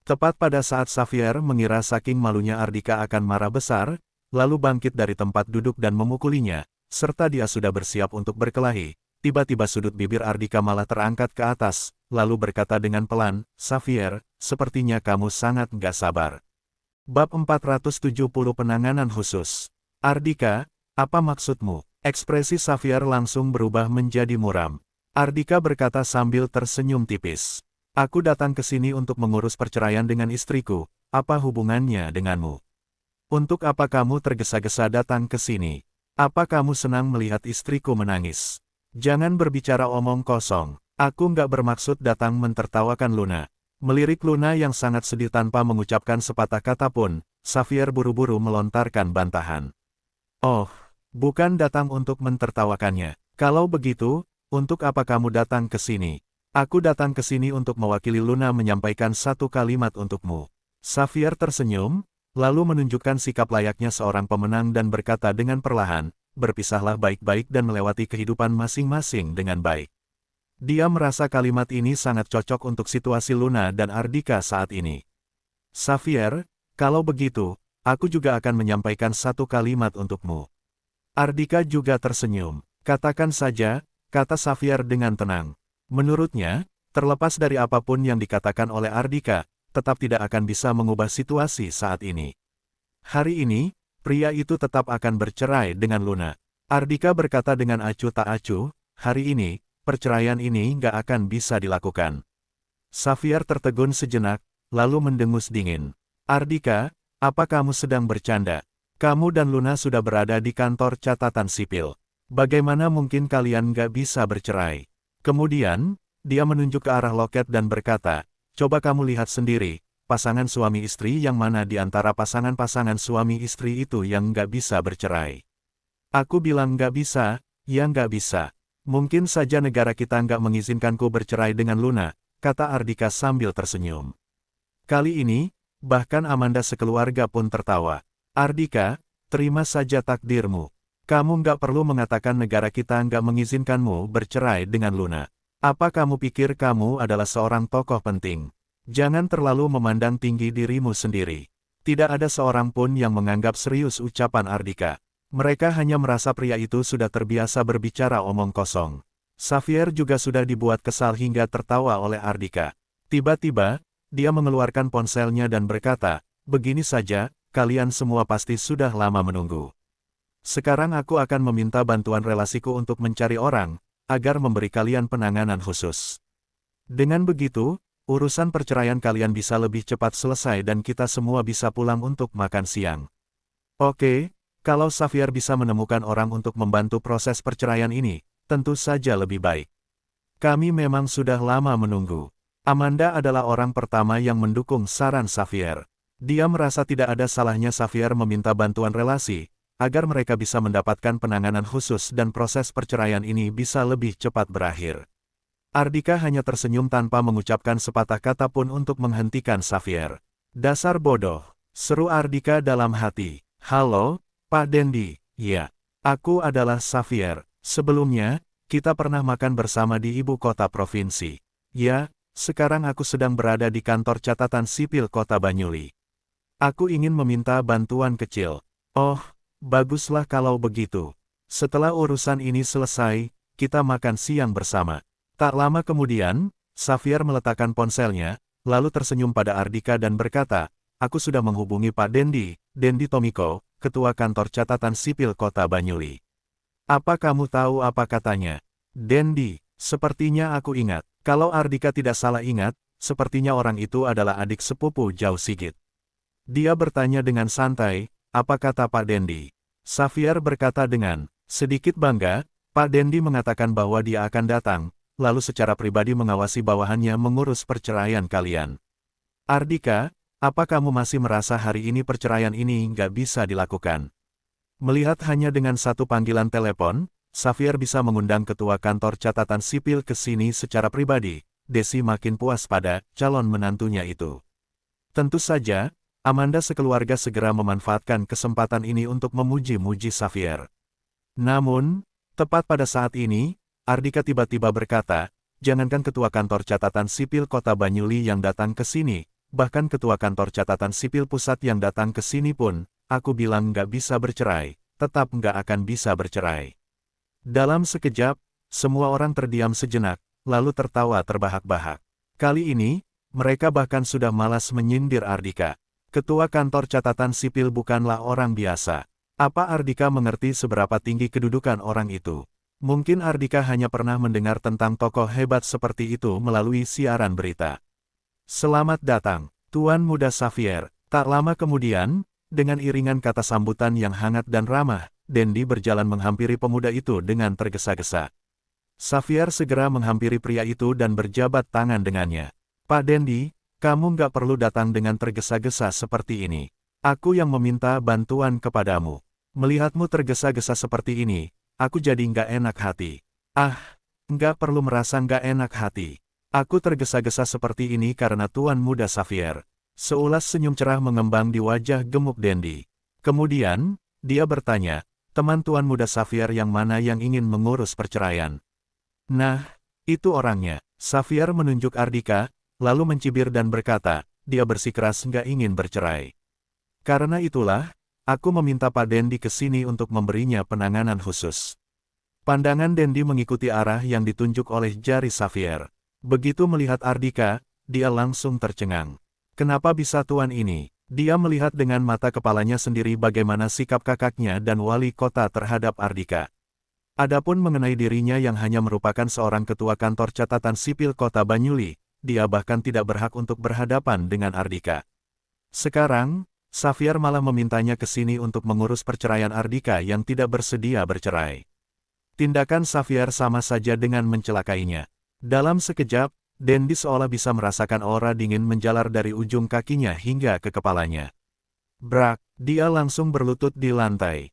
Tepat pada saat Xavier mengira saking malunya Ardika akan marah besar, lalu bangkit dari tempat duduk dan memukulinya, serta dia sudah bersiap untuk berkelahi, tiba-tiba sudut bibir Ardika malah terangkat ke atas, lalu berkata dengan pelan, "Xavier, sepertinya kamu sangat nggak sabar." Bab 470 Penanganan Khusus. Ardika, apa maksudmu? Ekspresi Xavier langsung berubah menjadi muram. Ardika berkata sambil tersenyum tipis. Aku datang ke sini untuk mengurus perceraian dengan istriku, apa hubungannya denganmu? Untuk apa kamu tergesa-gesa datang ke sini? Apa kamu senang melihat istriku menangis? Jangan berbicara omong kosong, aku nggak bermaksud datang mentertawakan Luna. Melirik Luna yang sangat sedih tanpa mengucapkan sepatah kata pun, Xavier buru-buru melontarkan bantahan. Oh, bukan datang untuk mentertawakannya. Kalau begitu, untuk apa kamu datang ke sini? Aku datang ke sini untuk mewakili Luna menyampaikan satu kalimat untukmu. Xavier tersenyum, lalu menunjukkan sikap layaknya seorang pemenang dan berkata dengan perlahan, berpisahlah baik-baik dan melewati kehidupan masing-masing dengan baik. Dia merasa kalimat ini sangat cocok untuk situasi Luna dan Ardika saat ini. Xavier, kalau begitu, aku juga akan menyampaikan satu kalimat untukmu. Ardika juga tersenyum. Katakan saja, kata Xavier dengan tenang. Menurutnya, terlepas dari apapun yang dikatakan oleh Ardika, tetap tidak akan bisa mengubah situasi saat ini. Hari ini, pria itu tetap akan bercerai dengan Luna. Ardika berkata dengan acuh tak acuh, hari ini, perceraian ini nggak akan bisa dilakukan. Xavier tertegun sejenak, lalu mendengus dingin. Ardika, apa kamu sedang bercanda? Kamu dan Luna sudah berada di kantor catatan sipil. Bagaimana mungkin kalian nggak bisa bercerai? Kemudian, dia menunjuk ke arah loket dan berkata, coba kamu lihat sendiri, pasangan suami istri yang mana di antara pasangan-pasangan suami istri itu yang nggak bisa bercerai. Aku bilang nggak bisa, ya nggak bisa. Mungkin saja negara kita nggak mengizinkanku bercerai dengan Luna, kata Ardika sambil tersenyum. Kali ini, bahkan Amanda sekeluarga pun tertawa. Ardika, terima saja takdirmu. Kamu nggak perlu mengatakan negara kita nggak mengizinkanmu bercerai dengan Luna. Apa kamu pikir kamu adalah seorang tokoh penting? Jangan terlalu memandang tinggi dirimu sendiri. Tidak ada seorang pun yang menganggap serius ucapan Ardika. Mereka hanya merasa pria itu sudah terbiasa berbicara omong kosong. Xavier juga sudah dibuat kesal hingga tertawa oleh Ardika. Tiba-tiba, dia mengeluarkan ponselnya dan berkata, begini saja, kalian semua pasti sudah lama menunggu. Sekarang aku akan meminta bantuan relasiku untuk mencari orang, agar memberi kalian penanganan khusus. Dengan begitu, urusan perceraian kalian bisa lebih cepat selesai dan kita semua bisa pulang untuk makan siang. Oke, kalau Xavier bisa menemukan orang untuk membantu proses perceraian ini, tentu saja lebih baik. Kami memang sudah lama menunggu. Amanda adalah orang pertama yang mendukung saran Xavier. Dia merasa tidak ada salahnya Xavier meminta bantuan relasi, agar mereka bisa mendapatkan penanganan khusus dan proses perceraian ini bisa lebih cepat berakhir. Ardika hanya tersenyum tanpa mengucapkan sepatah kata pun untuk menghentikan Xavier. Dasar bodoh, seru Ardika dalam hati. Halo, Pak Dendi. Ya, aku adalah Xavier. Sebelumnya, kita pernah makan bersama di ibu kota provinsi. Ya, sekarang aku sedang berada di kantor catatan sipil kota Banyuli. Aku ingin meminta bantuan kecil. Oh, baguslah kalau begitu. Setelah urusan ini selesai, kita makan siang bersama. Tak lama kemudian, Xavier meletakkan ponselnya, lalu tersenyum pada Ardika dan berkata, aku sudah menghubungi Pak Dendi, Dendi Tomiko, Ketua Kantor Catatan Sipil Kota Banyuli. Apa kamu tahu apa katanya? Dendi, sepertinya aku ingat. Kalau Ardika tidak salah ingat, sepertinya orang itu adalah adik sepupu Jauh Sigit. Dia bertanya dengan santai, apa kata Pak Dendi? Xavier berkata dengan sedikit bangga, Pak Dendi mengatakan bahwa dia akan datang, lalu secara pribadi mengawasi bawahannya mengurus perceraian kalian. Ardika, apa kamu masih merasa hari ini perceraian ini nggak bisa dilakukan? Melihat hanya dengan satu panggilan telepon, Xavier bisa mengundang ketua kantor catatan sipil ke sini secara pribadi. Desi makin puas pada calon menantunya itu. Tentu saja, Amanda sekeluarga segera memanfaatkan kesempatan ini untuk memuji-muji Xavier. Namun, tepat pada saat ini, Ardika tiba-tiba berkata, jangankan ketua kantor catatan sipil kota Banyuli yang datang ke sini, bahkan ketua kantor catatan sipil pusat yang datang ke sini pun, aku bilang nggak bisa bercerai, tetap nggak akan bisa bercerai. Dalam sekejap, semua orang terdiam sejenak, lalu tertawa terbahak-bahak. Kali ini, mereka bahkan sudah malas menyindir Ardika. Ketua kantor catatan sipil bukanlah orang biasa. Apa Ardika mengerti seberapa tinggi kedudukan orang itu? Mungkin Ardika hanya pernah mendengar tentang tokoh hebat seperti itu melalui siaran berita. Selamat datang, Tuan Muda Xavier. Tak lama kemudian, dengan iringan kata sambutan yang hangat dan ramah, Dendi berjalan menghampiri pemuda itu dengan tergesa-gesa. Xavier segera menghampiri pria itu dan berjabat tangan dengannya. Pak Dendi, kamu nggak perlu datang dengan tergesa-gesa seperti ini. Aku yang meminta bantuan kepadamu. Melihatmu tergesa-gesa seperti ini, aku jadi nggak enak hati. Ah, nggak perlu merasa nggak enak hati. Aku tergesa-gesa seperti ini karena Tuan Muda Xavier. Seulas senyum cerah mengembang di wajah gemuk Dendi. Kemudian, dia bertanya, teman Tuan Muda Xavier yang mana yang ingin mengurus perceraian? Nah, itu orangnya. Xavier menunjuk Ardika, lalu mencibir dan berkata, dia bersikeras nggak ingin bercerai. Karena itulah, aku meminta Pak Dendi ke sini untuk memberinya penanganan khusus. Pandangan Dendi mengikuti arah yang ditunjuk oleh jari Xavier. Begitu melihat Ardika, dia langsung tercengang. Kenapa bisa tuan ini? Dia melihat dengan mata kepalanya sendiri bagaimana sikap kakaknya dan wali kota terhadap Ardika. Adapun mengenai dirinya yang hanya merupakan seorang ketua kantor catatan sipil kota Banyuli, dia bahkan tidak berhak untuk berhadapan dengan Ardika. Sekarang, Xavier malah memintanya ke sini untuk mengurus perceraian Ardika yang tidak bersedia bercerai. Tindakan Xavier sama saja dengan mencelakainya. Dalam sekejap, Dendi seolah bisa merasakan aura dingin menjalar dari ujung kakinya hingga ke kepalanya. Brak, dia langsung berlutut di lantai.